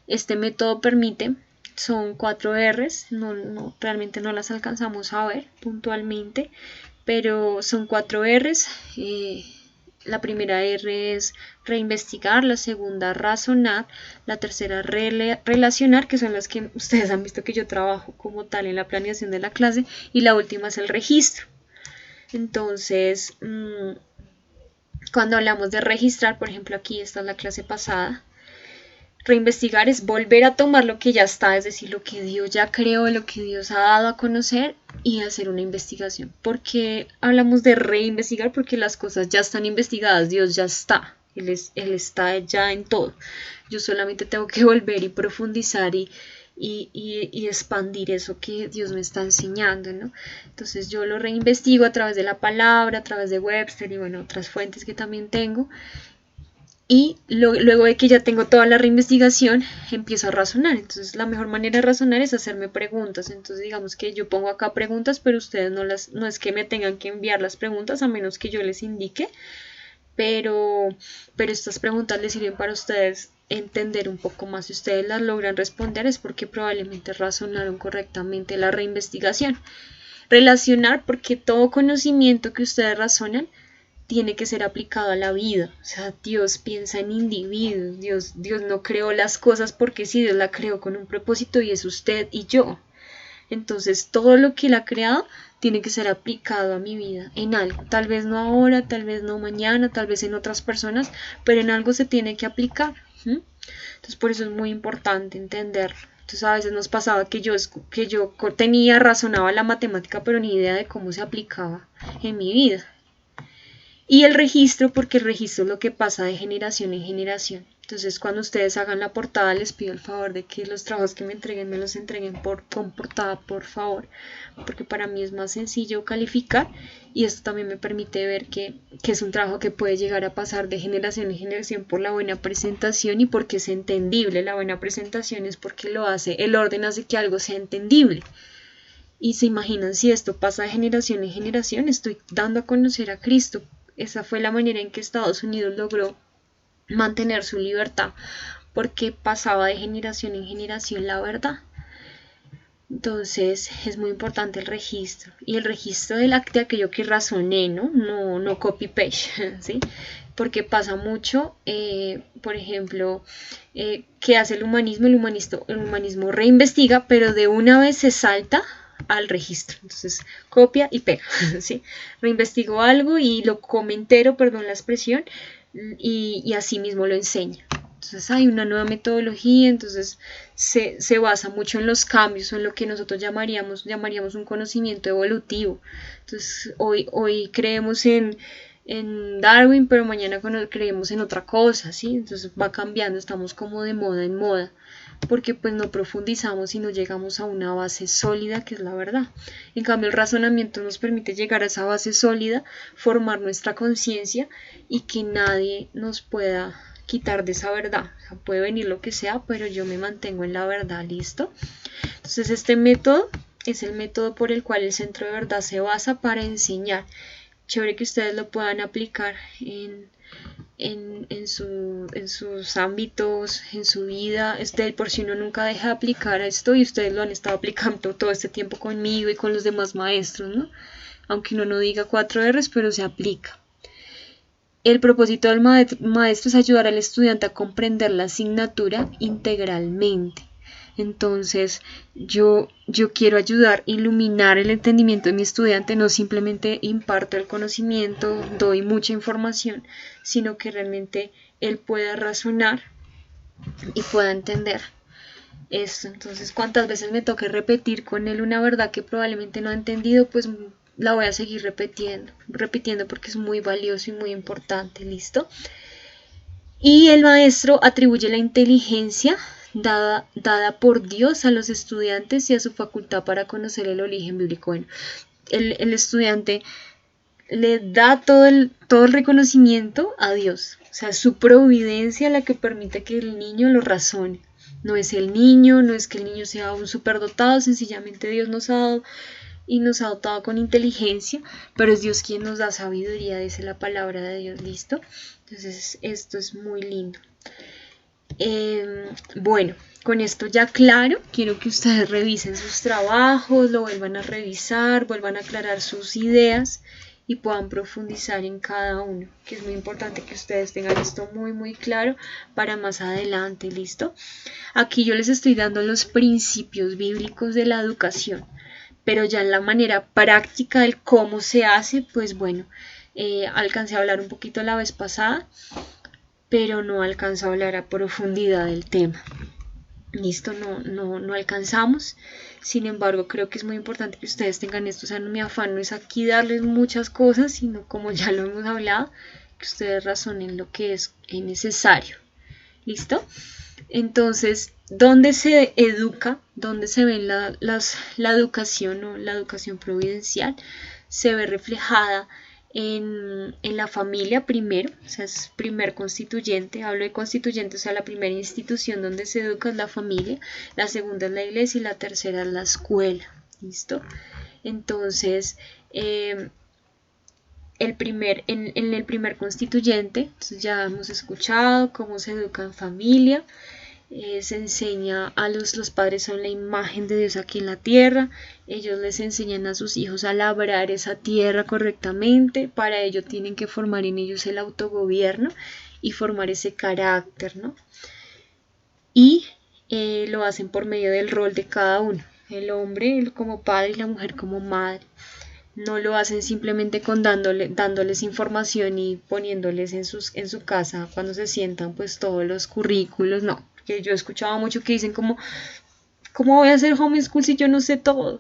Este método permite, son 4 R's, realmente no las alcanzamos a ver puntualmente, pero son 4 R's. La primera R es reinvestigar, la segunda razonar, la tercera relacionar, que son las que ustedes han visto que yo trabajo como tal en la planeación de la clase, y la última es el registro. Entonces, cuando hablamos de registrar, por ejemplo aquí esta es la clase pasada, reinvestigar es volver a tomar lo que ya está, es decir, lo que Dios ya creó, lo que Dios ha dado a conocer y hacer una investigación. ¿Por qué hablamos de reinvestigar? Porque las cosas ya están investigadas, Dios ya está, Él está ya en todo. Yo solamente tengo que volver y profundizar y expandir eso que Dios me está enseñando, ¿no? Entonces yo lo reinvestigo a través de la palabra, a través de Webster y bueno, otras fuentes que también tengo. Y luego de que ya tengo toda la reinvestigación, empiezo a razonar. Entonces la mejor manera de razonar es hacerme preguntas. Entonces digamos que yo pongo acá preguntas, pero ustedes no es que me tengan que enviar las preguntas a menos que yo les indique. Pero estas preguntas les sirven para ustedes entender un poco más. Si ustedes las logran responder es porque probablemente razonaron correctamente la reinvestigación. Relacionar, porque todo conocimiento que ustedes razonan tiene que ser aplicado a la vida. O sea, Dios piensa en individuos, Dios no creó las cosas porque sí, Dios la creó con un propósito y es usted y yo. Entonces, todo lo que Él ha creado tiene que ser aplicado a mi vida, en algo. Tal vez no ahora, tal vez no mañana, tal vez en otras personas, pero en algo se tiene que aplicar. Entonces, por eso es muy importante entenderlo. Entonces, a veces nos pasaba que yo razonaba la matemática, pero ni idea de cómo se aplicaba en mi vida. Y el registro, porque el registro es lo que pasa de generación en generación. Entonces, cuando ustedes hagan la portada, les pido el favor de que los trabajos que me entreguen, me los entreguen con portada, por favor. Porque para mí es más sencillo calificar y esto también me permite ver que es un trabajo que puede llegar a pasar de generación en generación por la buena presentación y porque es entendible. La buena presentación es porque el orden hace que algo sea entendible. Y se imaginan si esto pasa de generación en generación, estoy dando a conocer a Cristo. Esa fue la manera en que Estados Unidos logró mantener su libertad, porque pasaba de generación en generación la verdad. Entonces es muy importante el registro. Y el registro de aquello que razoné, no copy-paste, ¿sí? Porque pasa mucho, por ejemplo, ¿qué hace el humanismo? El humanismo reinvestiga, pero de una vez se salta al registro. Entonces copia y pega, ¿sí? Reinvestigo algo y lo comentero, perdón la expresión, y así mismo lo enseña. Entonces hay una nueva metodología, entonces se basa mucho en los cambios, en lo que nosotros llamaríamos un conocimiento evolutivo. Entonces hoy creemos en Darwin, pero mañana creemos en otra cosa, ¿sí? Entonces va cambiando, estamos como de moda en moda, porque pues no profundizamos y no llegamos a una base sólida que es la verdad. En cambio el razonamiento nos permite llegar a esa base sólida, formar nuestra conciencia y que nadie nos pueda quitar de esa verdad. O sea, puede venir lo que sea, pero yo me mantengo en la verdad, ¿listo? Entonces este método es el método por el cual el Centro de Verdad se basa para enseñar. Chévere que ustedes lo puedan aplicar en sus ámbitos, en su vida. Por si uno nunca deja de aplicar esto, y ustedes lo han estado aplicando todo este tiempo conmigo y con los demás maestros, ¿no? Aunque uno no diga 4 R's, pero se aplica. El propósito del maestro es ayudar al estudiante a comprender la asignatura integralmente. Entonces, yo quiero ayudar, iluminar el entendimiento de mi estudiante, no simplemente imparto el conocimiento, doy mucha información, sino que realmente él pueda razonar y pueda entender esto. Entonces, cuantas veces me toque repetir con él una verdad que probablemente no ha entendido, pues la voy a seguir repitiendo porque es muy valioso y muy importante, ¿listo? Y el maestro atribuye la inteligencia dada por Dios a los estudiantes y a su facultad para conocer el origen bíblico. Bueno, el estudiante le da todo el reconocimiento a Dios, o sea, su providencia la que permite que el niño lo razone. No es el niño, no es que el niño sea un superdotado, sencillamente Dios nos ha dado y nos ha dotado con inteligencia, pero es Dios quien nos da sabiduría, dice la palabra de Dios, ¿listo? Entonces esto es muy lindo. Bueno, con esto ya claro, quiero que ustedes revisen sus trabajos, lo vuelvan a revisar, vuelvan a aclarar sus ideas y puedan profundizar en cada uno, que es muy importante que ustedes tengan esto muy claro para más adelante, ¿listo? Aquí yo les estoy dando los principios bíblicos de la educación, pero ya en la manera práctica del cómo se hace, pues bueno, alcancé a hablar un poquito la vez pasada, pero no alcanzo a hablar a profundidad del tema. Listo, no alcanzamos. Sin embargo, creo que es muy importante que ustedes tengan esto. O sea, mi afán no es aquí darles muchas cosas, sino como ya lo hemos hablado, que ustedes razonen lo que es necesario. ¿Listo? Entonces, ¿dónde se educa? ¿Dónde se ve la educación o la educación providencial? Se ve reflejada en la familia primero, o sea, es primer constituyente. Hablo de constituyente, o sea, la primera institución donde se educa es la familia, la segunda es la iglesia y la tercera es la escuela. ¿Listo? Entonces, en el primer constituyente, entonces ya hemos escuchado cómo se educa en familia. Se enseña a los padres son la imagen de Dios aquí en la tierra, ellos les enseñan a sus hijos a labrar esa tierra correctamente, para ello tienen que formar en ellos el autogobierno y formar ese carácter, ¿no? Y lo hacen por medio del rol de cada uno, el hombre como padre y la mujer como madre. No lo hacen simplemente con dándoles información y poniéndoles en su casa cuando se sientan pues todos los currículos, no. Que yo he escuchado mucho que dicen ¿cómo voy a hacer homeschool si yo no sé todo?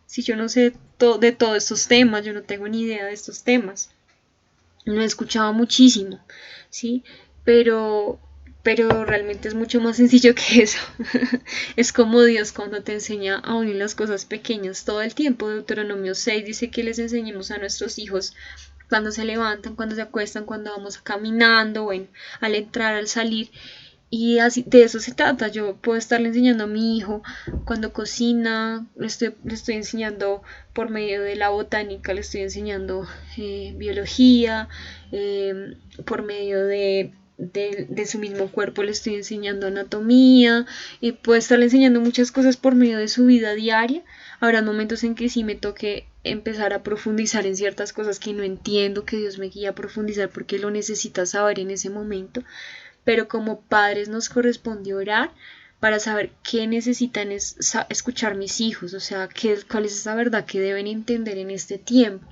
Si yo no sé de todos estos temas, yo no tengo ni idea de estos temas. Lo he escuchado muchísimo, ¿sí? Pero realmente es mucho más sencillo que eso. Es como Dios cuando te enseña a unir las cosas pequeñas todo el tiempo. Deuteronomio 6 dice que les enseñemos a nuestros hijos cuando se levantan, cuando se acuestan, cuando vamos caminando, bueno, al entrar, al salir. Y así, de eso se trata. Yo puedo estarle enseñando a mi hijo cuando cocina, le estoy enseñando por medio de la botánica, le estoy enseñando biología, por medio de su mismo cuerpo le estoy enseñando anatomía, puedo estarle enseñando muchas cosas por medio de su vida diaria. Habrá momentos en que sí me toque empezar a profundizar en ciertas cosas que no entiendo, que Dios me guía a profundizar porque lo necesita saber en ese momento. Pero como padres nos corresponde orar para saber qué necesitan escuchar mis hijos, o sea, cuál es esa verdad que deben entender en este tiempo.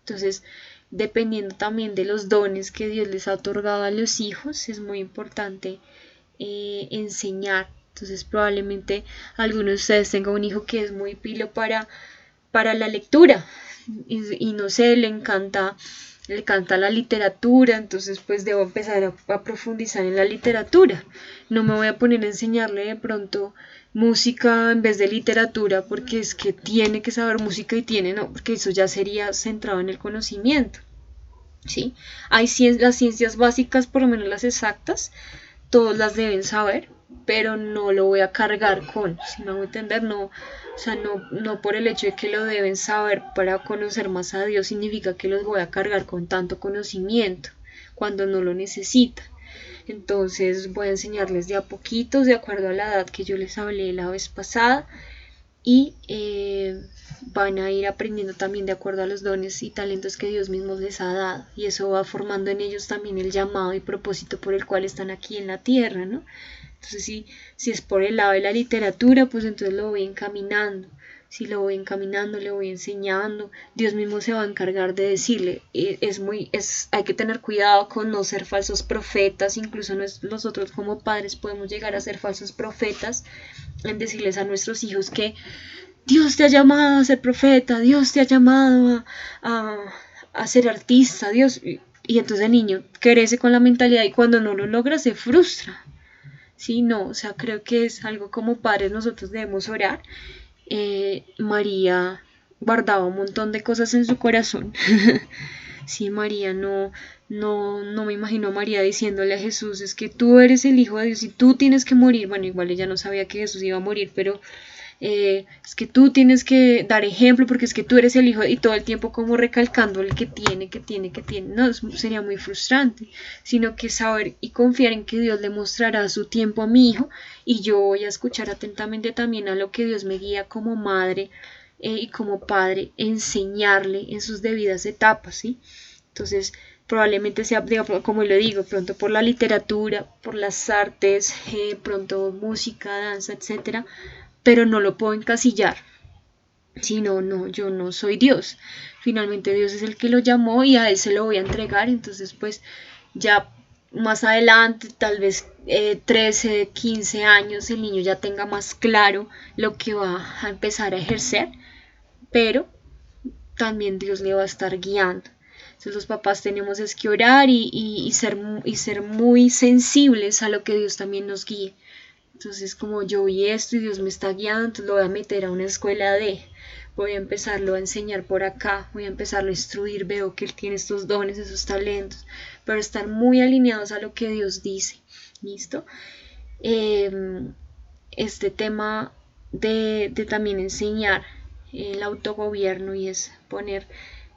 Entonces, dependiendo también de los dones que Dios les ha otorgado a los hijos, es muy importante enseñar. Entonces, probablemente alguno de ustedes tenga un hijo que es muy pilo para la lectura y no sé, le encanta la literatura, entonces pues debo empezar a profundizar en la literatura. No me voy a poner a enseñarle de pronto música en vez de literatura porque es que tiene que saber música y no, porque eso ya sería centrado en el conocimiento. ¿sí? Las ciencias básicas, por lo menos las exactas, todos las deben saber, pero no lo voy a cargar con, si me hago entender, no, o sea, no por el hecho de que lo deben saber para conocer más a Dios significa que los voy a cargar con tanto conocimiento cuando no lo necesitan. Entonces voy a enseñarles de a poquitos, de acuerdo a la edad que yo les hablé la vez pasada, y van a ir aprendiendo también de acuerdo a los dones y talentos que Dios mismo les ha dado, y eso va formando en ellos también el llamado y propósito por el cual están aquí en la tierra, ¿no? Entonces si es por el lado de la literatura, pues entonces lo voy encaminando. Si lo voy encaminando, le voy enseñando, Dios mismo se va a encargar de decirle. Hay que tener cuidado con no ser falsos profetas, incluso nosotros como padres podemos llegar a ser falsos profetas en decirles a nuestros hijos que Dios te ha llamado a ser profeta, Dios te ha llamado a ser artista, Dios. Y entonces el niño crece con la mentalidad y cuando no lo logra se frustra. Sí, no, o sea, creo que es algo como padres nosotros debemos orar. María guardaba un montón de cosas en su corazón. Sí, María no me imagino a María diciéndole a Jesús, es que tú eres el Hijo de Dios y tú tienes que morir. Bueno, igual ella no sabía que Jesús iba a morir, pero es que tú tienes que dar ejemplo porque es que tú eres el hijo, y todo el tiempo como recalcando el que tiene, no, sería muy frustrante, sino que saber y confiar en que Dios le mostrará su tiempo a mi hijo y yo voy a escuchar atentamente también a lo que Dios me guía como madre y como padre, enseñarle en sus debidas etapas, ¿sí? Entonces probablemente sea, como le digo, pronto por la literatura, por las artes, pronto música, danza, etcétera, pero no lo puedo encasillar. Si no, yo no soy Dios. Finalmente Dios es el que lo llamó y a él se lo voy a entregar. Entonces pues ya más adelante, tal vez 13, 15 años, el niño ya tenga más claro lo que va a empezar a ejercer, pero también Dios le va a estar guiando. Entonces los papás tenemos es que orar y ser muy sensibles a lo que Dios también nos guíe. Entonces como yo vi esto y Dios me está guiando, entonces lo voy a meter a una escuela voy a empezarlo a enseñar por acá, voy a empezarlo a instruir, veo que él tiene estos dones, esos talentos, pero estar muy alineados a lo que Dios dice. ¿Listo? Este tema de también enseñar el autogobierno y es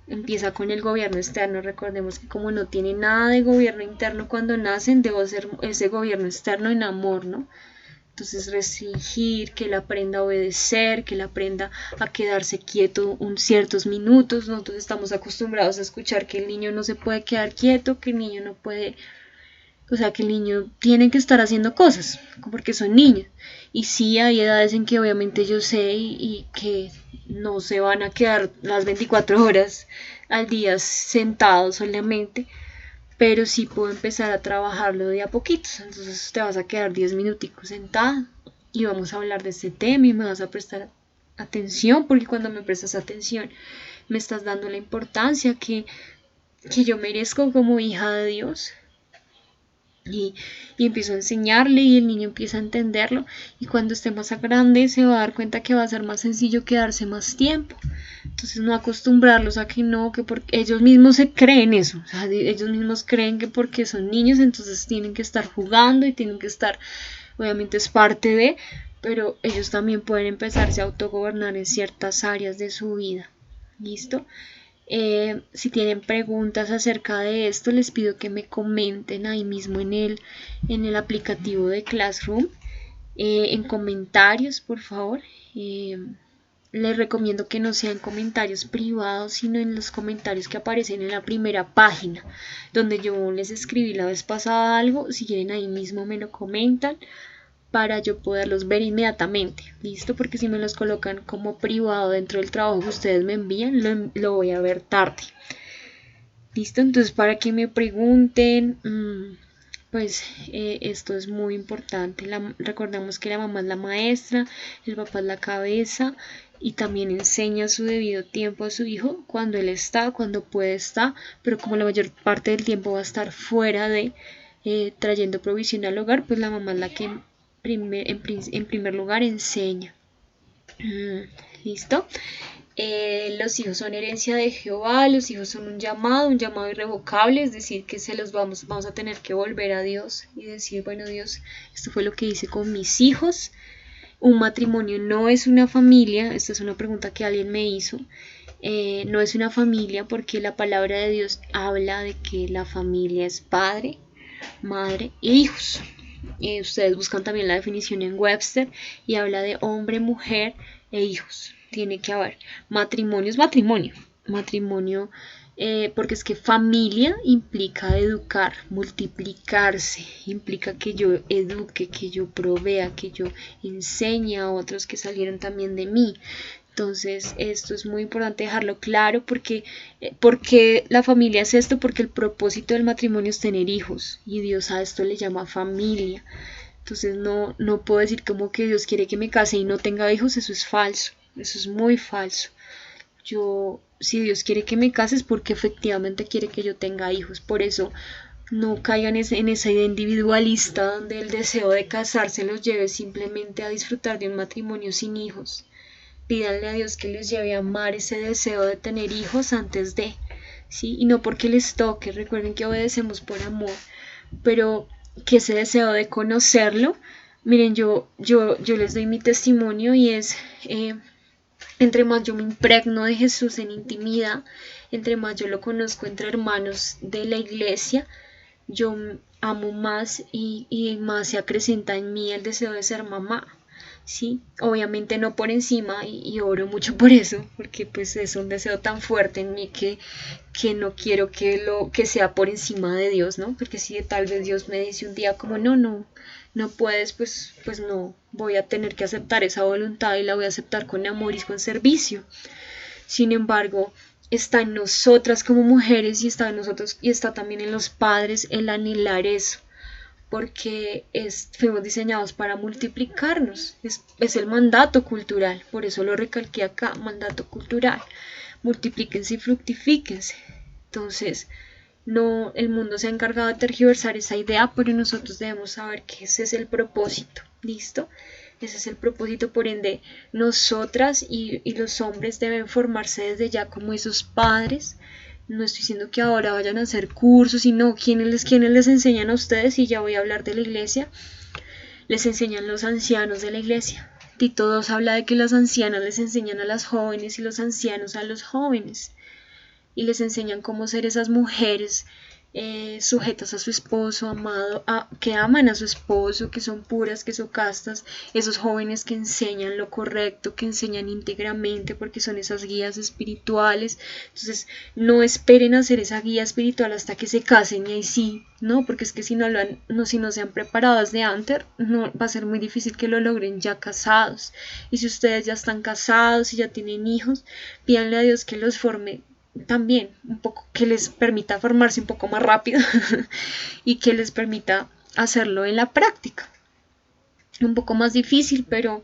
empieza con el gobierno externo. Recordemos que como no tiene nada de gobierno interno cuando nacen, debo hacer ese gobierno externo en amor, ¿no? Entonces restringir, que él aprenda a obedecer, que él aprenda a quedarse quieto ciertos minutos. Nosotros estamos acostumbrados a escuchar que el niño no se puede quedar quieto, que el niño no puede, o sea, que el niño tiene que estar haciendo cosas, porque son niños. Y sí hay edades en que obviamente yo sé y que no se van a quedar las 24 horas al día sentados solamente, pero sí puedo empezar a trabajarlo de a poquitos. Entonces te vas a quedar 10 minuticos sentada y vamos a hablar de este tema y me vas a prestar atención, porque cuando me prestas atención me estás dando la importancia que yo merezco como hija de Dios. Y empiezo a enseñarle y el niño empieza a entenderlo, y cuando esté más grande se va a dar cuenta que va a ser más sencillo quedarse más tiempo. Entonces no acostumbrarlos a que no, que porque ellos mismos se creen eso, o sea, ellos mismos creen que porque son niños entonces tienen que estar jugando y tienen que estar, obviamente es parte de, pero ellos también pueden empezarse a autogobernar en ciertas áreas de su vida. ¿Listo? Si tienen preguntas acerca de esto, les pido que me comenten ahí mismo en el aplicativo de Classroom, en comentarios, por favor. Les recomiendo que no sean comentarios privados, sino en los comentarios que aparecen en la primera página, donde yo les escribí la vez pasada algo. Si quieren ahí mismo me lo comentan para yo poderlos ver inmediatamente, ¿listo? Porque si me los colocan como privado dentro del trabajo que ustedes me envían, lo voy a ver tarde. ¿Listo? Entonces para que me pregunten, pues esto es muy importante. Recordemos que la mamá es la maestra, el papá es la cabeza, y también enseña su debido tiempo a su hijo cuando él está, cuando puede estar, pero como la mayor parte del tiempo va a estar fuera de trayendo provisión al hogar, pues la mamá es la que en primer lugar enseña. ¿Listo? Los hijos son herencia de Jehová, los hijos son un llamado irrevocable, es decir, que vamos a tener que volver a Dios y decir, bueno Dios, esto fue lo que hice con mis hijos. Un matrimonio no es una familia, esta es una pregunta que alguien me hizo, no es una familia porque la palabra de Dios habla de que la familia es padre, madre e hijos. Ustedes buscan también la definición en Webster y habla de hombre, mujer e hijos. Tiene que haber matrimonio, es matrimonio. Matrimonio, porque es que familia implica educar, multiplicarse, implica que yo eduque, que yo provea, que yo enseñe a otros que salieron también de mí. Entonces esto es muy importante dejarlo claro porque la familia es esto, porque el propósito del matrimonio es tener hijos y Dios a esto le llama familia. Entonces no puedo decir como que Dios quiere que me case y no tenga hijos, eso es falso, eso es muy falso. Si Dios quiere que me case es porque efectivamente quiere que yo tenga hijos, por eso no caigan en esa idea individualista donde el deseo de casarse los lleve simplemente a disfrutar de un matrimonio sin hijos. Pídanle a Dios que les lleve a amar ese deseo de tener hijos antes de, ¿sí? Y no porque les toque, recuerden que obedecemos por amor, pero que ese deseo de conocerlo, miren, yo les doy mi testimonio y es, entre más yo me impregno de Jesús en intimidad, entre más yo lo conozco entre hermanos de la iglesia, yo amo más y más se acrecenta en mí el deseo de ser mamá. Sí, obviamente no por encima y oro mucho por eso, porque pues es un deseo tan fuerte en mí que no quiero que sea por encima de Dios, ¿no? Porque si tal vez Dios me dice un día como no puedes, pues no, voy a tener que aceptar esa voluntad y la voy a aceptar con amor y con servicio. Sin embargo, está en nosotras como mujeres y está en nosotros y está también en los padres el anhelar eso, porque fuimos diseñados para multiplicarnos, es el mandato cultural, por eso lo recalqué acá, mandato cultural, multiplíquense y fructifíquense. Entonces, no, el mundo se ha encargado de tergiversar esa idea, pero nosotros debemos saber que ese es el propósito, ¿listo? Ese es el propósito, por ende, nosotras y los hombres deben formarse desde ya como esos padres. No estoy diciendo que ahora vayan a hacer cursos, sino quienes les enseñan a ustedes, y ya voy a hablar de la iglesia, les enseñan los ancianos de la iglesia. Tito 2 habla de que las ancianas les enseñan a las jóvenes y los ancianos a los jóvenes, y les enseñan cómo ser esas mujeres sujetas a su esposo, amado, que aman a su esposo, que son puras, que son castas, esos jóvenes que enseñan lo correcto, que enseñan íntegramente, porque son esas guías espirituales. Entonces no esperen a ser esa guía espiritual hasta que se casen y ahí sí, no, porque es que si no se han preparado desde antes, no, va a ser muy difícil que lo logren ya casados. Y si ustedes ya están casados y ya tienen hijos, pídanle a Dios que los forme también un poco, que les permita formarse un poco más rápido y que les permita hacerlo en la práctica. Un poco más difícil, pero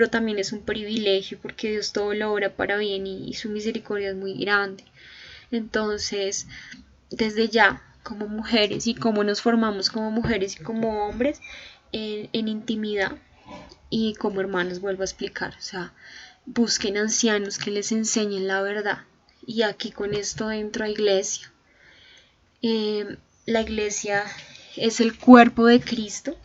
también es un privilegio porque Dios todo lo obra para bien y su misericordia es muy grande. Entonces, desde ya, como mujeres y cómo nos formamos como mujeres y como hombres en intimidad y como hermanos, vuelvo a explicar, o sea, busquen ancianos que les enseñen la verdad. Y aquí con esto entro a iglesia. La iglesia es el cuerpo de Cristo.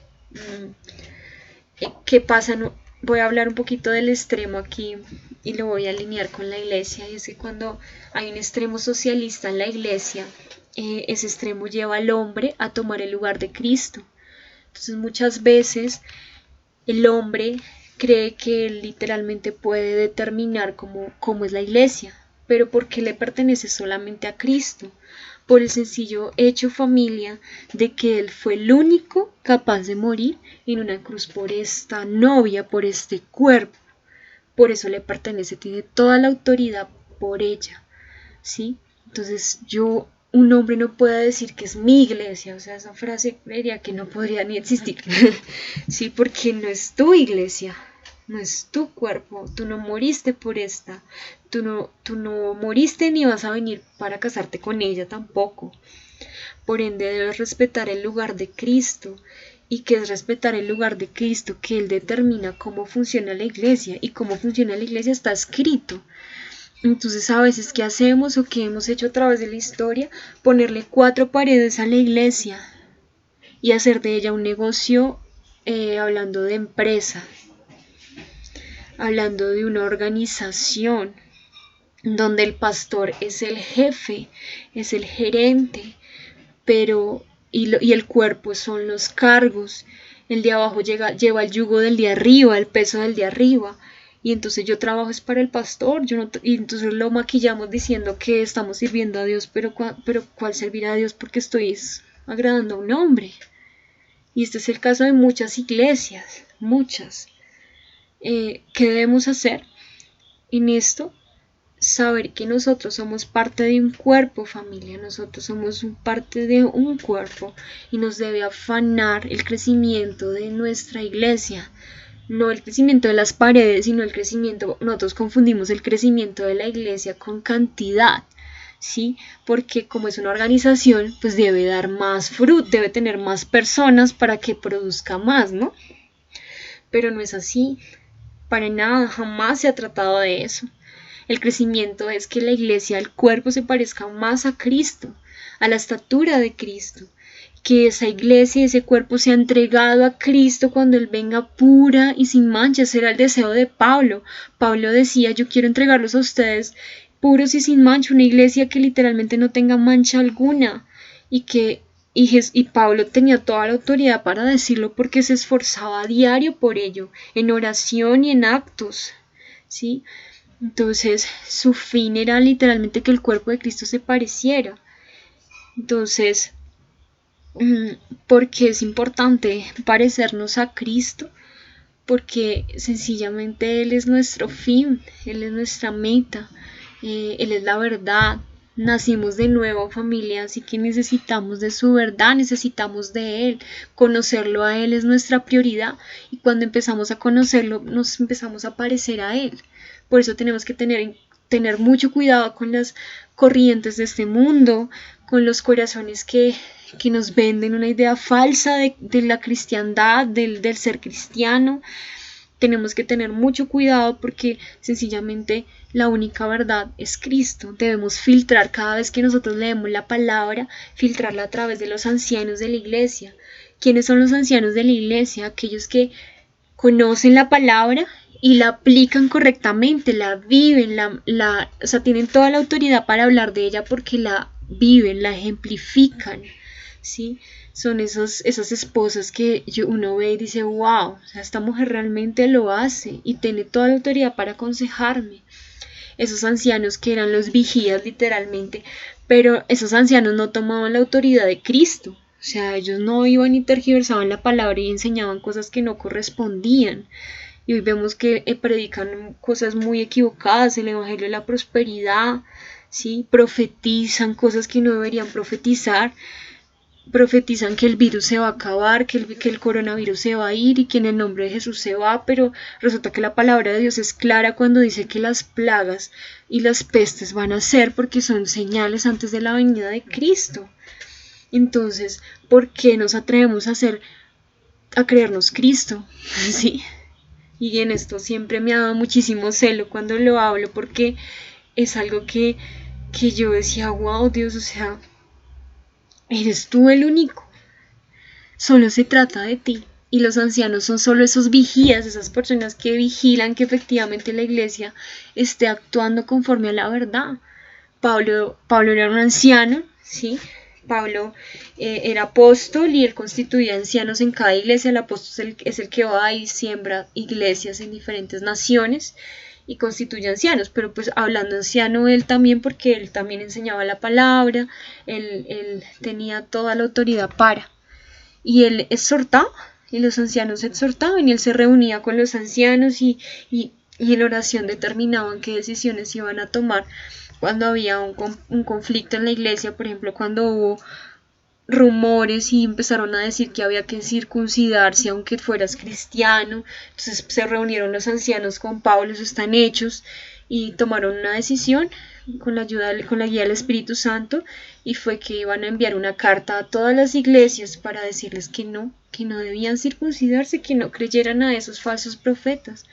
¿Qué pasa? Voy a hablar un poquito del extremo aquí y lo voy a alinear con la iglesia. Y es que cuando hay un extremo socialista en la iglesia, ese extremo lleva al hombre a tomar el lugar de Cristo. Entonces muchas veces el hombre cree que él literalmente puede determinar cómo es la iglesia, pero porque le pertenece solamente a Cristo, por el sencillo hecho, familia, de que Él fue el único capaz de morir en una cruz por esta novia, por este cuerpo. Por eso le pertenece, tiene toda la autoridad por ella, ¿sí? Entonces un hombre no puede decir que es mi iglesia, o sea, esa frase creería que no podría ni existir, ¿sí? Porque no es tu iglesia. No es tu cuerpo, tú no moriste por esta, tú no moriste ni vas a venir para casarte con ella tampoco. Por ende debes respetar el lugar de Cristo. ¿Y qué es respetar el lugar de Cristo? Que Él determina cómo funciona la iglesia, y cómo funciona la iglesia está escrito. Entonces a veces, ¿qué hacemos o qué hemos hecho a través de la historia? Ponerle 4 paredes a la iglesia y hacer de ella un negocio, hablando de empresa, hablando de una organización donde el pastor es el jefe, es el gerente, pero y el cuerpo son los cargos. El de abajo lleva el yugo del de arriba, el peso del de arriba. Y entonces yo trabajo es para el pastor, yo no, y entonces lo maquillamos diciendo que estamos sirviendo a Dios, pero ¿cuál servir a Dios? Porque estoy agradando a un hombre. Y este es el caso de muchas iglesias, muchas. ¿Qué debemos hacer en esto? Saber que nosotros somos parte de un cuerpo, familia, nosotros somos parte de un cuerpo y nos debe afanar el crecimiento de nuestra iglesia, no el crecimiento de las paredes, sino el crecimiento. Nosotros confundimos el crecimiento de la iglesia con cantidad, ¿sí? Porque como es una organización, pues debe dar más fruto, debe tener más personas para que produzca más, ¿no? Pero no es así, para nada, jamás se ha tratado de eso. El crecimiento es que la iglesia, el cuerpo, se parezca más a Cristo, a la estatura de Cristo, que esa iglesia y ese cuerpo sea entregado a Cristo cuando Él venga pura y sin mancha. Ese era el deseo de Pablo. Pablo decía: yo quiero entregarlos a ustedes puros y sin mancha, una iglesia que literalmente no tenga mancha alguna, y Pablo tenía toda la autoridad para decirlo porque se esforzaba a diario por ello, en oración y en actos, ¿sí? Entonces su fin era literalmente que el cuerpo de Cristo se pareciera. Entonces, ¿por qué es importante parecernos a Cristo? Porque sencillamente Él es nuestro fin, Él es nuestra meta, Él es la verdad. Nacimos de nuevo, familia, así que necesitamos de su verdad, necesitamos de Él. Conocerlo a Él es nuestra prioridad, y cuando empezamos a conocerlo nos empezamos a parecer a Él. Por eso tenemos que tener mucho cuidado con las corrientes de este mundo, con los corazones que nos venden una idea falsa de la cristiandad, del ser cristiano. Tenemos que tener mucho cuidado porque sencillamente la única verdad es Cristo. Debemos filtrar cada vez que nosotros leemos la palabra, filtrarla a través de los ancianos de la iglesia. ¿Quiénes son los ancianos de la iglesia? Aquellos que conocen la palabra y la aplican correctamente, la viven, o sea, tienen toda la autoridad para hablar de ella porque la viven, la ejemplifican, ¿sí? Son esas esposas que uno ve y dice: wow, o sea, esta mujer realmente lo hace y tiene toda la autoridad para aconsejarme. Esos ancianos que eran los vigías literalmente, pero esos ancianos no tomaban la autoridad de Cristo. O sea, ellos no iban y tergiversaban la palabra y enseñaban cosas que no correspondían. Y hoy vemos que predican cosas muy equivocadas, el evangelio de la prosperidad, ¿sí? Profetizan cosas que no deberían profetizar. Profetizan que el virus se va a acabar, que el coronavirus se va a ir y que en el nombre de Jesús se va, pero resulta que la palabra de Dios es clara cuando dice que las plagas y las pestes van a ser porque son señales antes de la venida de Cristo. Entonces, ¿por qué nos atrevemos a creernos Cristo? ¿Sí? Y en esto siempre me ha dado muchísimo celo cuando lo hablo, porque es algo que yo decía: wow, Dios, o sea, eres tú el único. Solo se trata de ti. Y los ancianos son solo esos vigías, esas personas que vigilan que efectivamente la iglesia esté actuando conforme a la verdad. Pablo era un anciano, ¿sí? Pablo era apóstol y él constituía ancianos en cada iglesia. El apóstol es el que va y siembra iglesias en diferentes naciones y constituye ancianos, pero pues hablando anciano él también, porque él también enseñaba la palabra, él tenía toda la autoridad y él exhortaba, y los ancianos exhortaban, y él se reunía con los ancianos y en oración determinaban qué decisiones iban a tomar cuando había un conflicto en la iglesia. Por ejemplo, cuando hubo rumores y empezaron a decir que había que circuncidarse aunque fueras cristiano, entonces se reunieron los ancianos con Pablo, eso está en Hechos, y tomaron una decisión con la guía del Espíritu Santo, y fue que iban a enviar una carta a todas las iglesias para decirles que no debían circuncidarse, que no creyeran a esos falsos profetas.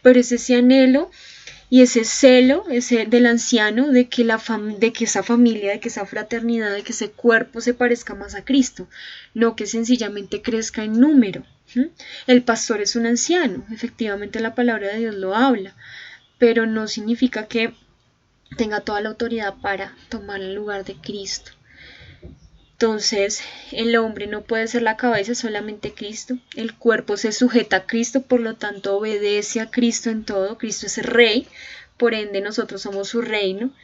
Pero es ese anhelo Y ese celo, ese del anciano, de que, de que esa familia, de que esa fraternidad, de que ese cuerpo se parezca más a Cristo, no que sencillamente crezca en número. El pastor es un anciano, efectivamente la palabra de Dios lo habla, pero no significa que tenga toda la autoridad para tomar el lugar de Cristo. Entonces, el hombre no puede ser la cabeza, solamente Cristo. El cuerpo se sujeta a Cristo, por lo tanto obedece a Cristo en todo. Cristo es el rey, por ende nosotros somos su reino.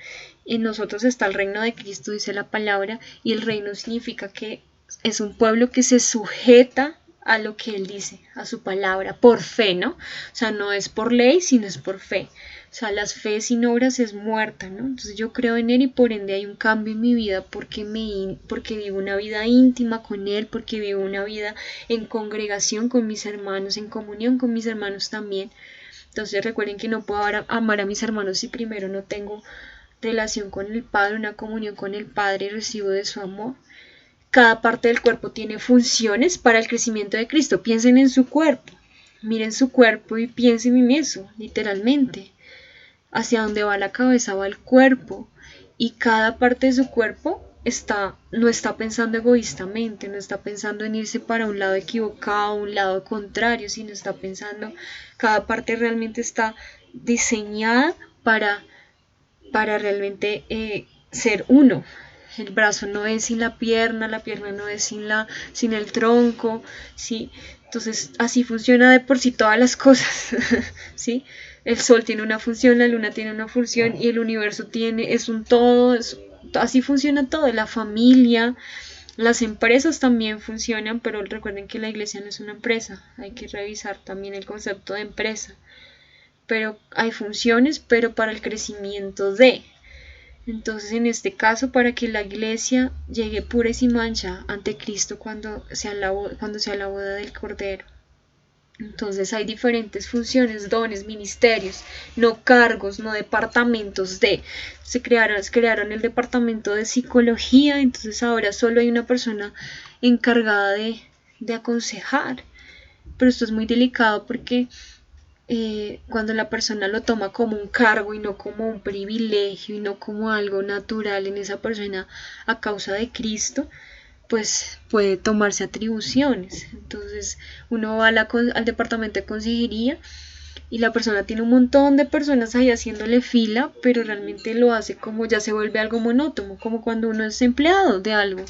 En nosotros está el reino de Cristo, dice la palabra, y el reino significa que es un pueblo que se sujeta a lo que Él dice, a su palabra, por fe, ¿no? O sea, no es por ley, sino es por fe. O sea, la fe sin obras es muerta, ¿no? Entonces yo creo en Él y por ende hay un cambio en mi vida porque vivo una vida íntima con Él, porque vivo una vida en congregación con mis hermanos, en comunión con mis hermanos también. Entonces recuerden que no puedo amar a mis hermanos si primero no tengo relación con el Padre, una comunión con el Padre y recibo de su amor. Cada parte del cuerpo tiene funciones para el crecimiento de Cristo. Piensen en su cuerpo, miren su cuerpo y piensen en eso, literalmente. Hacia dónde va la cabeza va el cuerpo y cada parte de su cuerpo no está pensando egoístamente, no está pensando en irse para un lado equivocado, un lado contrario, sino está pensando, cada parte realmente está diseñada para realmente ser uno. El brazo no es sin la pierna no es sin el tronco, ¿sí? Entonces así funciona de por sí todas las cosas, ¿sí? El sol tiene una función, la luna tiene una función y el universo es un todo, así funciona todo, la familia, las empresas también funcionan, pero recuerden que la iglesia no es una empresa, hay que revisar también el concepto de empresa, pero hay funciones, pero para el crecimiento de... Entonces, en este caso, para que la iglesia llegue pura y sin mancha ante Cristo cuando sea la boda del Cordero. Entonces hay diferentes funciones, dones, ministerios, no cargos, no departamentos se crearon el departamento de psicología, entonces ahora solo hay una persona encargada de aconsejar. Pero esto es muy delicado porque cuando la persona lo toma como un cargo y no como un privilegio y no como algo natural en esa persona a causa de Cristo, pues puede tomarse atribuciones. Entonces uno va al departamento de consejería y la persona tiene un montón de personas ahí haciéndole fila, pero realmente lo hace como ya se vuelve algo monótono, como cuando uno es empleado de algo,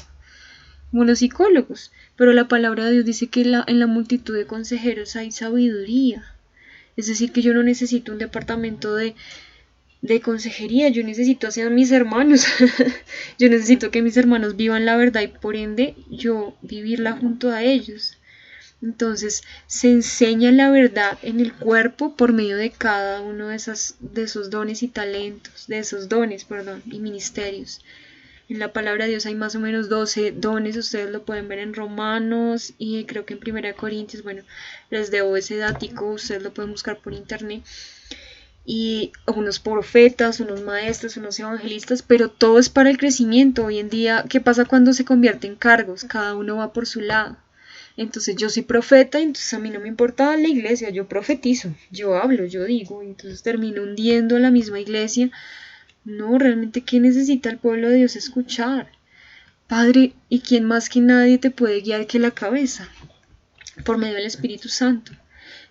como los psicólogos. Pero la palabra de Dios dice que en la multitud de consejeros hay sabiduría. Es decir, que yo no necesito un departamento de consejería, yo necesito hacer a mis hermanos, yo necesito que mis hermanos vivan la verdad y por ende yo vivirla junto a ellos. Entonces se enseña la verdad en el cuerpo por medio de cada uno de esos dones y talentos, y ministerios. En la palabra de Dios hay más o menos 12 dones, ustedes lo pueden ver en Romanos y creo que en 1 Corintios, bueno, les debo ese dático, ustedes lo pueden buscar por internet. Y unos profetas, unos maestros, unos evangelistas, pero todo es para el crecimiento. Hoy en día, ¿qué pasa cuando se convierte en cargos? Cada uno va por su lado. Entonces yo soy profeta, entonces a mí no me importa la iglesia, yo profetizo, yo hablo, yo digo, entonces termino hundiendo la misma iglesia. No, realmente, ¿qué necesita el pueblo de Dios escuchar? Padre, ¿y quién más que nadie te puede guiar que la cabeza? Por medio del Espíritu Santo.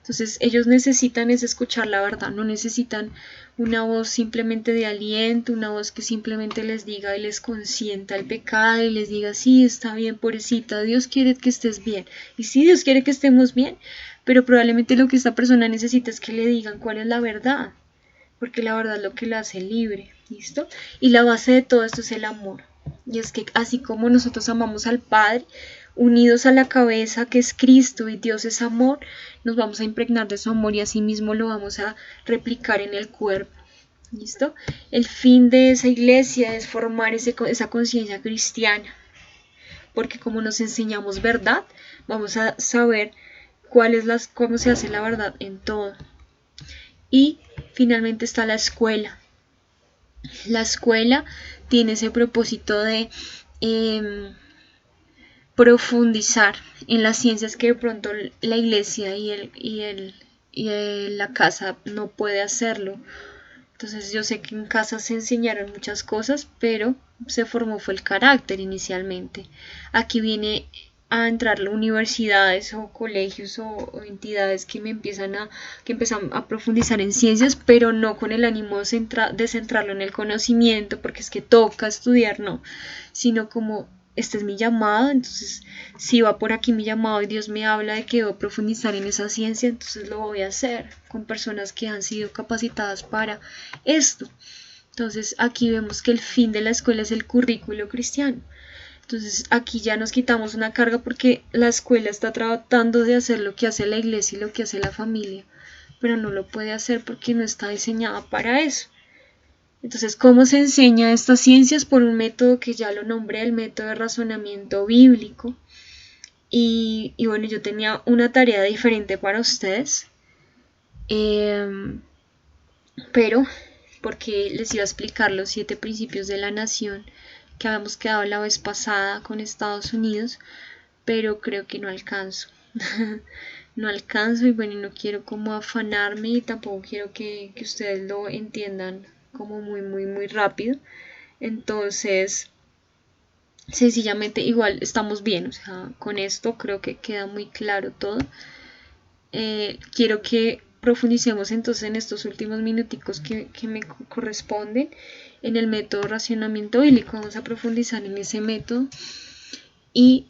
Entonces ellos necesitan escuchar la verdad, no necesitan una voz simplemente de aliento, una voz que simplemente les diga y les consienta el pecado y les diga, sí, está bien, pobrecita, Dios quiere que estés bien. Y sí, Dios quiere que estemos bien, pero probablemente lo que esta persona necesita es que le digan cuál es la verdad, porque la verdad es lo que la hace libre, ¿listo? Y la base de todo esto es el amor. Y es que así como nosotros amamos al Padre, unidos a la cabeza que es Cristo y Dios es amor, nos vamos a impregnar de su amor y así mismo lo vamos a replicar en el cuerpo. ¿Listo? El fin de esa iglesia es formar esa conciencia cristiana, porque como nos enseñamos verdad, vamos a saber cómo se hace la verdad en todo. Y finalmente está la escuela. La escuela tiene ese propósito de profundizar en las ciencias que de pronto la iglesia y la casa no puede hacerlo, Entonces yo sé que en casa se enseñaron muchas cosas, pero se formó fue el carácter inicialmente. Aquí viene a entrar universidades o colegios o entidades que que empiezan a profundizar en ciencias, pero no con el ánimo de centrarlo en el conocimiento, porque es que toca estudiar, no, sino como este es mi llamado, entonces si va por aquí mi llamado y Dios me habla de que debo profundizar en esa ciencia, entonces lo voy a hacer con personas que han sido capacitadas para esto. Entonces aquí vemos que el fin de la escuela es el currículo cristiano. Entonces aquí ya nos quitamos una carga porque la escuela está tratando de hacer lo que hace la iglesia y lo que hace la familia, pero no lo puede hacer porque no está diseñada para eso. Entonces, ¿cómo se enseña estas ciencias? Por un método que ya lo nombré, el método de razonamiento bíblico. Y bueno, yo tenía una tarea diferente para ustedes, pero porque les iba a explicar los 7 principios de la nación que habíamos quedado la vez pasada con Estados Unidos, pero creo que no alcanzo. No alcanzo y bueno, no quiero como afanarme y tampoco quiero que ustedes lo entiendan como muy rápido. Entonces, sencillamente igual estamos bien, o sea, con esto creo que queda muy claro todo. Quiero que profundicemos entonces en estos últimos minuticos que me corresponden en el método de racionamiento bíblico. Vamos a profundizar en ese método. Y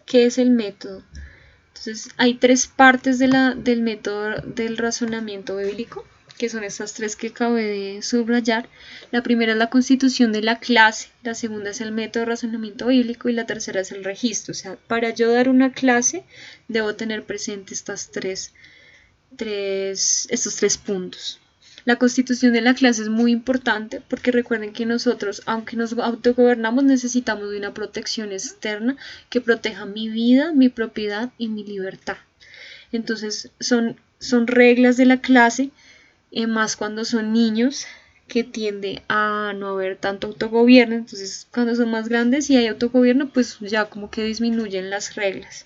¿qué es el método? Entonces hay 3 partes del método del razonamiento bíblico, que son estas 3 que acabé de subrayar. La primera es la constitución de la clase, la segunda es el método de razonamiento bíblico y la tercera es el registro. O sea, para yo dar una clase debo tener presente estos 3 puntos. La constitución de la clase es muy importante porque recuerden que nosotros, aunque nos autogobernamos, necesitamos de una protección externa que proteja mi vida, mi propiedad y mi libertad. Entonces son reglas de la clase, más cuando son niños, que tiende a no haber tanto autogobierno. Entonces cuando son más grandes y hay autogobierno, pues ya como que disminuyen las reglas.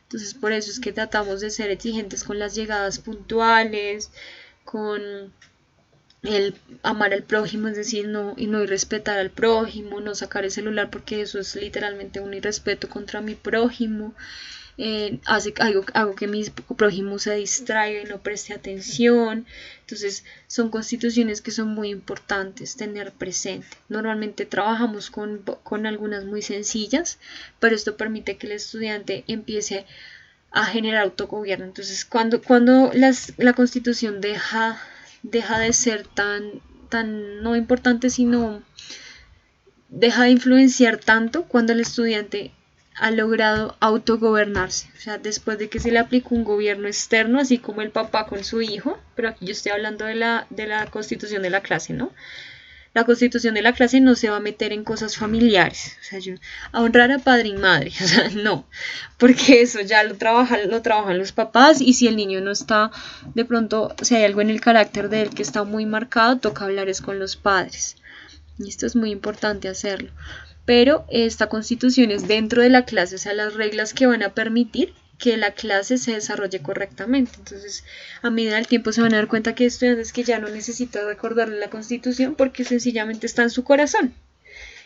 Entonces por eso es que tratamos de ser exigentes con las llegadas puntuales, con el amar al prójimo, es decir, no irrespetar al prójimo, no sacar el celular porque eso es literalmente un irrespeto contra mi prójimo. Hago que mi prójimo se distraiga y no preste atención. Entonces son constituciones que son muy importantes tener presente. Normalmente trabajamos con algunas muy sencillas, pero esto permite que el estudiante empiece a generar autogobierno. Entonces cuando la constitución deja de ser tan no importante, sino deja de influenciar tanto cuando el estudiante ha logrado autogobernarse. O sea, después de que se le aplicó un gobierno externo, así como el papá con su hijo, pero aquí yo estoy hablando de la constitución de la clase, ¿no? La constitución de la clase no se va a meter en cosas familiares, o sea, a honrar a padre y madre, o sea, no, porque eso ya lo trabajan los papás, y si el niño no está, de pronto, si hay algo en el carácter de él que está muy marcado, toca hablar es con los padres, y esto es muy importante hacerlo. Pero esta constitución es dentro de la clase, o sea, las reglas que van a permitir que la clase se desarrolle correctamente. Entonces, a medida del tiempo se van a dar cuenta que hay estudiantes que ya no necesitan recordarle la constitución porque sencillamente está en su corazón.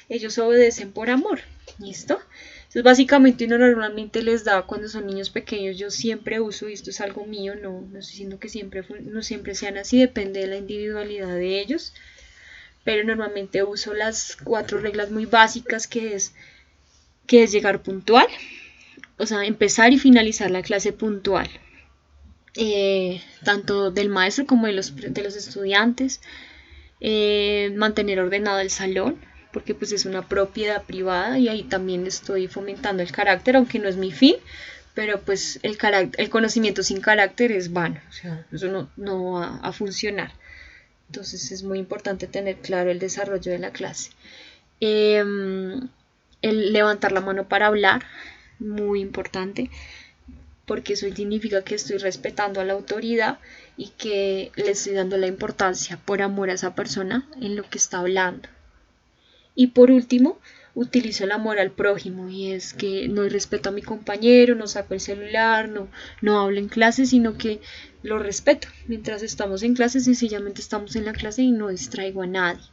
Ellos obedecen por amor. ¿Listo? Entonces, básicamente uno normalmente les da cuando son niños pequeños. Yo siempre uso, y esto es algo mío, no estoy diciendo que no siempre sean así, depende de la individualidad de ellos. Pero normalmente uso las 4 reglas muy básicas que es llegar puntual. O sea, empezar y finalizar la clase puntual, tanto del maestro como de los estudiantes, mantener ordenado el salón, porque pues es una propiedad privada y ahí también estoy fomentando el carácter, aunque no es mi fin, pero pues el conocimiento sin carácter es vano, o sea, eso no va a funcionar. Entonces es muy importante tener claro el desarrollo de la clase. El levantar la mano para hablar, muy importante, porque eso significa que estoy respetando a la autoridad y que le estoy dando la importancia por amor a esa persona en lo que está hablando. Y por último, utilizo el amor al prójimo, y es que no respeto a mi compañero, no saco el celular, no hablo en clase, sino que lo respeto. Mientras estamos en clase, sencillamente estamos en la clase y no distraigo a nadie.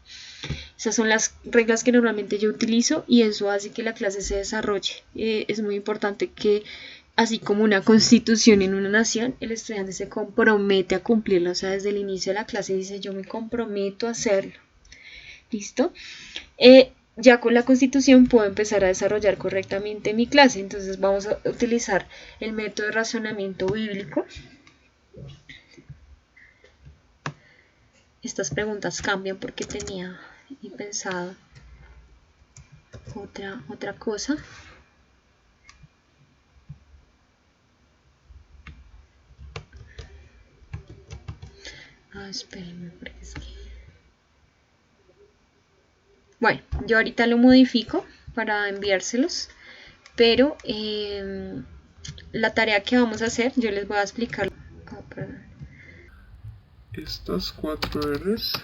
Esas son las reglas que normalmente yo utilizo, y eso hace que la clase se desarrolle. Es muy importante que, así como una constitución en una nación, el estudiante se compromete a cumplirla. O sea, desde el inicio de la clase dice: yo me comprometo a hacerlo. ¿Listo? Ya con la constitución puedo empezar a desarrollar correctamente mi clase. Entonces vamos a utilizar el método de razonamiento bíblico. Estas preguntas cambian porque tenía pensado otra cosa. Espérenme, porque es que... Bueno, yo ahorita lo modifico para enviárselos, pero la tarea que vamos a hacer, yo les voy a explicar. Estas 4 R's,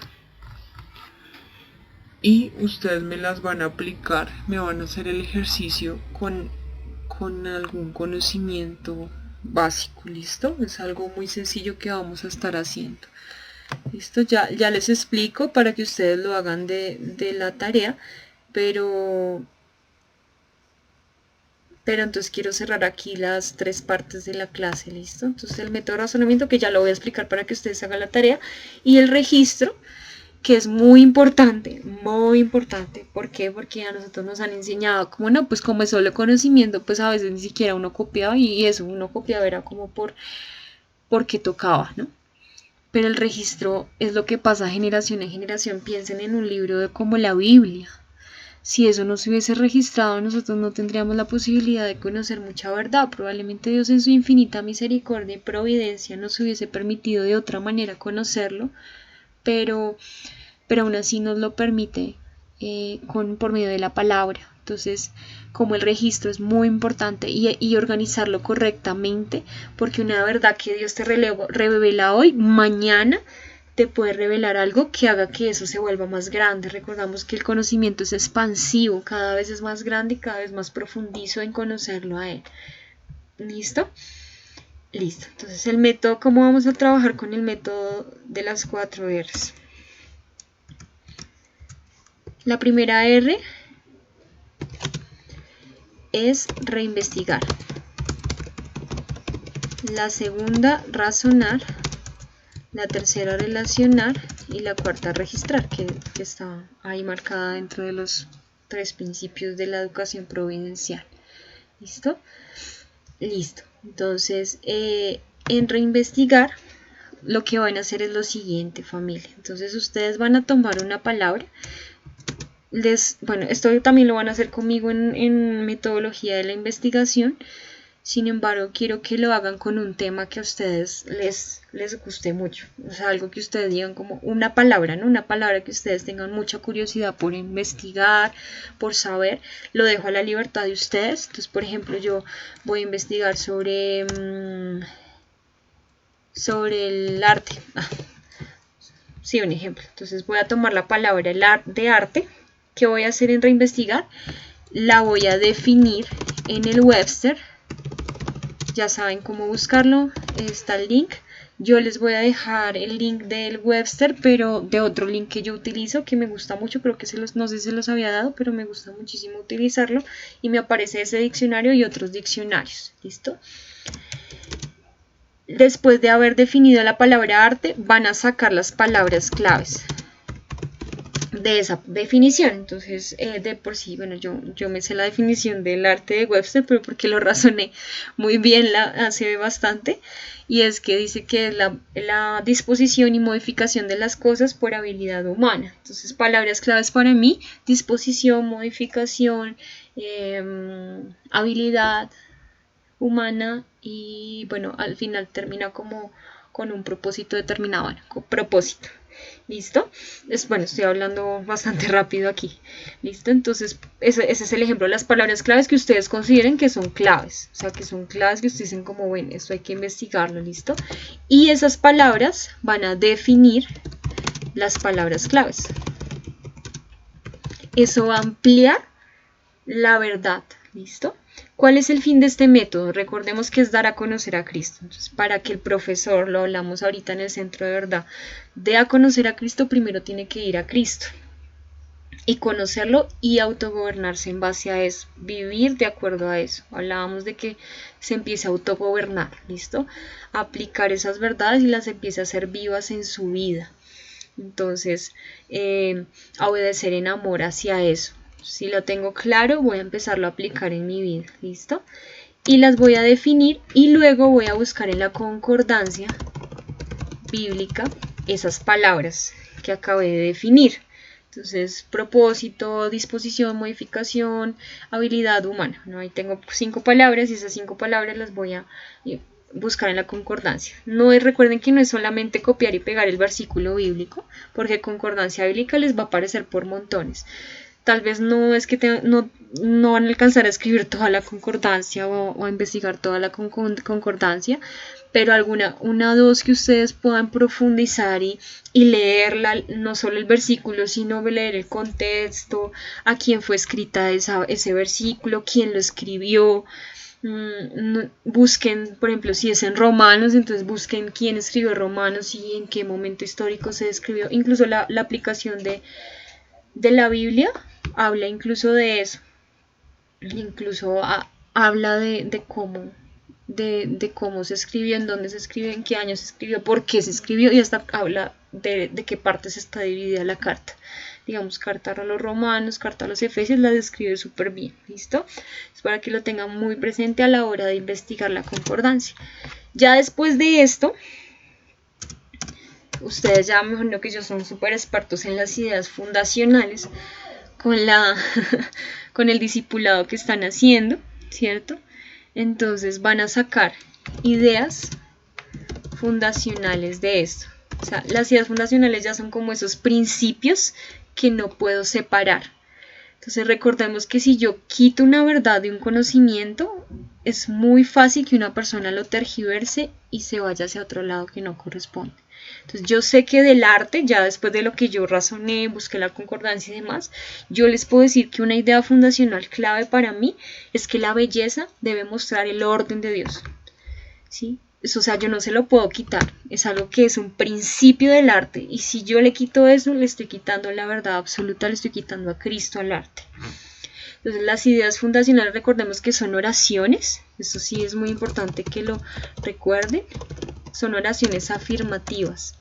y ustedes me las van a aplicar, me van a hacer el ejercicio con algún conocimiento básico. ¿Listo? Es algo muy sencillo que vamos a estar haciendo. ¿Listo? Ya les explico para que ustedes lo hagan de la tarea, pero entonces quiero cerrar aquí las 3 partes de la clase. ¿Listo? Entonces el método de razonamiento, que ya lo voy a explicar para que ustedes hagan la tarea, y el registro, que es muy importante, muy importante. ¿Por qué? Porque a nosotros nos han enseñado como no, pues como es solo conocimiento, pues a veces ni siquiera uno copiaba, y eso, uno copiaba era como porque tocaba, ¿no? Pero el registro es lo que pasa generación en generación. Piensen en un libro como la Biblia. Si eso no se hubiese registrado, nosotros no tendríamos la posibilidad de conocer mucha verdad. Probablemente Dios, en su infinita misericordia y providencia, nos hubiese permitido de otra manera conocerlo, pero aún así nos lo permite por medio de la palabra. Entonces, como el registro es muy importante, y organizarlo correctamente, porque una verdad que Dios te revela hoy, mañana te puede revelar algo que haga que eso se vuelva más grande. Recordamos que el conocimiento es expansivo, cada vez es más grande y cada vez más profundizo en conocerlo a Él. ¿Listo? Listo. Entonces el método, ¿cómo vamos a trabajar con el método de las 4 R's? La primera R es reinvestigar. La segunda, razonar. La tercera, relacionar. Y la cuarta, registrar, que está ahí marcada dentro de los 3 principios de la educación providencial. ¿Listo? Listo. Entonces, en reinvestigar, lo que van a hacer es lo siguiente, familia. Entonces, ustedes van a tomar una palabra. Bueno, esto también lo van a hacer conmigo en metodología de la investigación. Sin embargo, quiero que lo hagan con un tema que a ustedes les guste mucho. O sea, algo que ustedes digan como una palabra, ¿no? Una palabra que ustedes tengan mucha curiosidad por investigar, por saber. Lo dejo a la libertad de ustedes. Entonces, por ejemplo, yo voy a investigar sobre el arte. Sí, un ejemplo. Entonces voy a tomar la palabra de arte. ¿Qué voy a hacer en reinvestigar? La voy a definir en el Webster. Ya saben cómo buscarlo, está el link. Yo les voy a dejar el link del Webster, pero de otro link que yo utilizo, que me gusta mucho. Creo que no sé si se los había dado, pero me gusta muchísimo utilizarlo. Y me aparece ese diccionario y otros diccionarios. ¿Listo? Después de haber definido la palabra arte, van a sacar las palabras claves de esa definición. Entonces, de por sí, bueno, yo me sé la definición del arte de Webster, pero porque lo razoné muy bien hace bastante, y es que dice que es la disposición y modificación de las cosas por habilidad humana. Entonces, palabras claves para mí: disposición, modificación, habilidad humana, y bueno, al final termina como con un propósito determinado. Bueno, con propósito. ¿Listo? Bueno, estoy hablando bastante rápido aquí. ¿Listo? Entonces, ese es el ejemplo de las palabras claves que ustedes consideren que son claves. O sea, que son claves que ustedes dicen como, bueno, esto hay que investigarlo. ¿Listo? Y esas palabras van a definir las palabras claves. Eso va a ampliar la verdad, ¿listo? ¿Cuál es el fin de este método? Recordemos que es dar a conocer a Cristo. Entonces, para que el profesor, lo hablamos ahorita en el centro de verdad, dé a conocer a Cristo, primero tiene que ir a Cristo y conocerlo y autogobernarse en base a eso, vivir de acuerdo a eso. Hablábamos de que se empiece a autogobernar, ¿listo? Aplicar esas verdades y las empiece a hacer vivas en su vida. Entonces, a obedecer en amor hacia eso. Si lo tengo claro, voy a empezarlo a aplicar en mi vida, ¿listo? Y las voy a definir y luego voy a buscar en la concordancia bíblica esas palabras que acabé de definir. Entonces, propósito, disposición, modificación, habilidad humana. ¿No? Ahí tengo 5 palabras y esas 5 palabras las voy a buscar en la concordancia. Recuerden que no es solamente copiar y pegar el versículo bíblico, porque concordancia bíblica les va a aparecer por montones. Tal vez no es que no van a alcanzar a escribir toda la concordancia o a investigar toda la concordancia, pero una o dos que ustedes puedan profundizar y leerla, no solo el versículo, sino leer el contexto, a quién fue escrita ese versículo, quién lo escribió. Busquen, por ejemplo, si es en Romanos, entonces busquen quién escribió Romanos y en qué momento histórico se escribió. Incluso la aplicación de la Biblia habla incluso de eso. Incluso habla de cómo se escribió, en dónde se escribió, en qué año se escribió, por qué se escribió, y hasta habla de qué partes está dividida la carta. Digamos, carta a los romanos, carta a los efesios, la describe súper bien, ¿listo? Es para que lo tengan muy presente a la hora de investigar la concordancia. Ya después de esto, ustedes ya me imagino que ellos son súper expertos en las ideas fundacionales con el discipulado que están haciendo, ¿cierto? Entonces van a sacar ideas fundacionales de esto. O sea, las ideas fundacionales ya son como esos principios que no puedo separar. Entonces recordemos que si yo quito una verdad de un conocimiento, es muy fácil que una persona lo tergiverse y se vaya hacia otro lado que no corresponde. Entonces yo sé que del arte, ya después de lo que yo razoné, busqué la concordancia y demás, yo les puedo decir que una idea fundacional clave para mí es que la belleza debe mostrar el orden de Dios, ¿sí? Eso, o sea, yo no se lo puedo quitar, es algo que es un principio del arte, y si yo le quito eso, le estoy quitando la verdad absoluta, le estoy quitando a Cristo al arte. Entonces las ideas fundacionales, recordemos que son oraciones, eso sí es muy importante que lo recuerden, son oraciones afirmativas,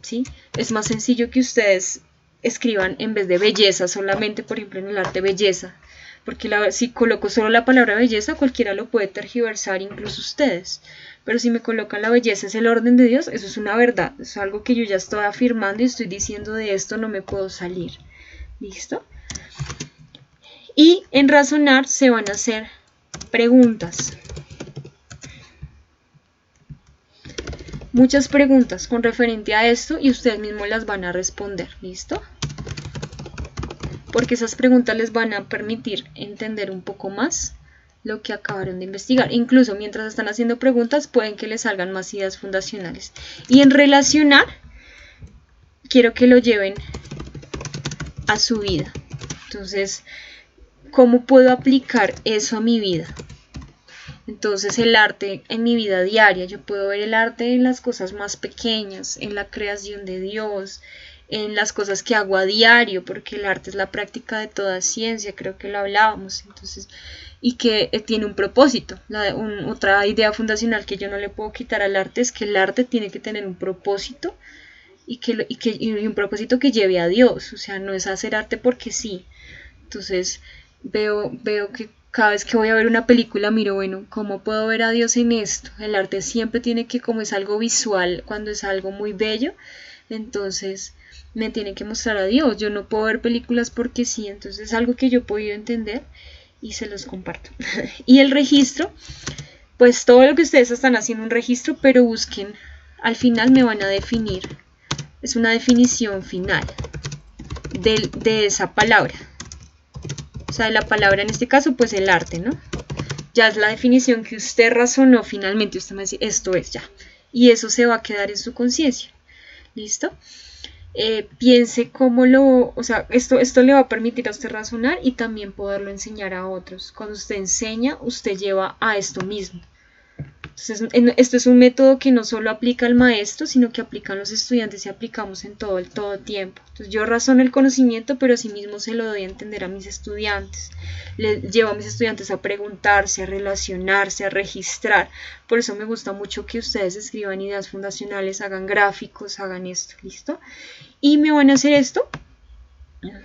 ¿sí? Es más sencillo que ustedes escriban en vez de belleza, solamente por ejemplo en el arte belleza, porque si coloco solo la palabra belleza, cualquiera lo puede tergiversar, incluso ustedes. Pero si me colocan la belleza es el orden de Dios, eso es una verdad, es algo que yo ya estoy afirmando y estoy diciendo de esto no me puedo salir. ¿Listo? Y en razonar se van a hacer preguntas. Muchas preguntas con referente a esto y ustedes mismos las van a responder. ¿Listo? Porque esas preguntas les van a permitir entender un poco más lo que acabaron de investigar. Incluso mientras están haciendo preguntas pueden que les salgan más ideas fundacionales. Y en relacionar, quiero que lo lleven a su vida. Entonces, ¿cómo puedo aplicar eso a mi vida? Entonces el arte en mi vida diaria, yo puedo ver el arte en las cosas más pequeñas, en la creación de Dios, en las cosas que hago a diario, porque el arte es la práctica de toda ciencia, creo que lo hablábamos, entonces, y que tiene un propósito. Otra idea fundacional que yo no le puedo quitar al arte es que el arte tiene que tener un propósito y un propósito que lleve a Dios, o sea, no es hacer arte porque sí. Entonces veo que cada vez que voy a ver una película miro, bueno, ¿cómo puedo ver a Dios en esto? El arte siempre tiene que, como es algo visual, cuando es algo muy bello, entonces me tiene que mostrar a Dios. Yo no puedo ver películas porque sí, entonces es algo que yo he podido entender y se los comparto. Y el registro, pues todo lo que ustedes están haciendo un registro, pero busquen, al final me van a definir, es una definición final de esa palabra. O sea, la palabra en este caso, pues el arte, ¿no? Ya es la definición que usted razonó finalmente, usted me dice, esto es ya. Y eso se va a quedar en su conciencia. ¿Listo? piense o sea, esto le va a permitir a usted razonar y también poderlo enseñar a otros. Cuando usted enseña, usted lleva a esto mismo. Entonces, esto es un método que no solo aplica al maestro, sino que aplican los estudiantes y aplicamos en todo tiempo. Entonces, yo razono el conocimiento, pero asimismo se lo doy a entender a mis estudiantes. Les llevo a mis estudiantes a preguntarse, a relacionarse, a registrar. Por eso me gusta mucho que ustedes escriban ideas fundacionales, hagan gráficos, hagan esto, ¿listo? Y me van a hacer esto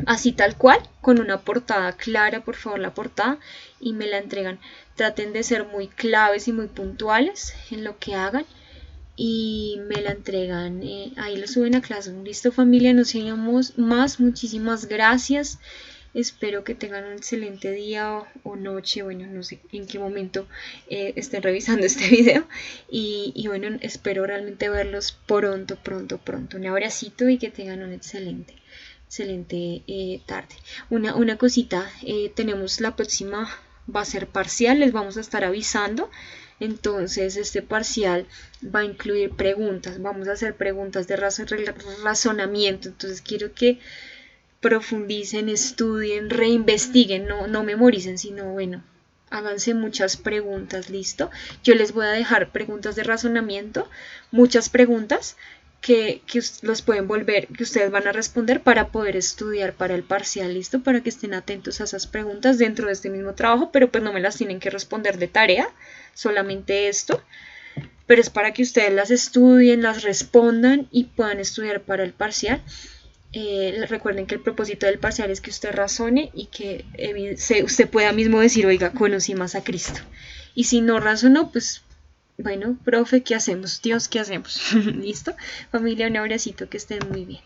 así tal cual, con una portada clara, por favor, la portada, y me la entregan. Traten de ser muy claves y muy puntuales en lo que hagan y me la entregan, ahí lo suben a clase. Listo, familia, nos seguimos más. Muchísimas gracias. Espero que tengan un excelente día o noche, bueno, no sé en qué momento estén revisando este video. Y bueno, espero realmente verlos pronto. Un abracito y que tengan un excelente tarde. Una cosita, tenemos la próxima, va a ser parcial, les vamos a estar avisando. Entonces este parcial va a incluir preguntas, vamos a hacer preguntas de razonamiento. Entonces quiero que profundicen, estudien, reinvestiguen, no memoricen, sino bueno, háganse muchas preguntas. ¿Listo? Yo les voy a dejar preguntas de razonamiento, muchas preguntas que los pueden volver, que ustedes van a responder para poder estudiar para el parcial. ¿Listo? Para que estén atentos a esas preguntas dentro de este mismo trabajo, pero pues no me las tienen que responder de tarea, solamente esto, pero es para que ustedes las estudien, las respondan y puedan estudiar para el parcial. Recuerden que el propósito del parcial es que usted razone y que usted pueda mismo decir, oiga, conocí más a Cristo. Y si no razonó, pues bueno, profe, ¿qué hacemos? Dios, ¿qué hacemos? ¿Listo? Familia, un abracito, que estén muy bien.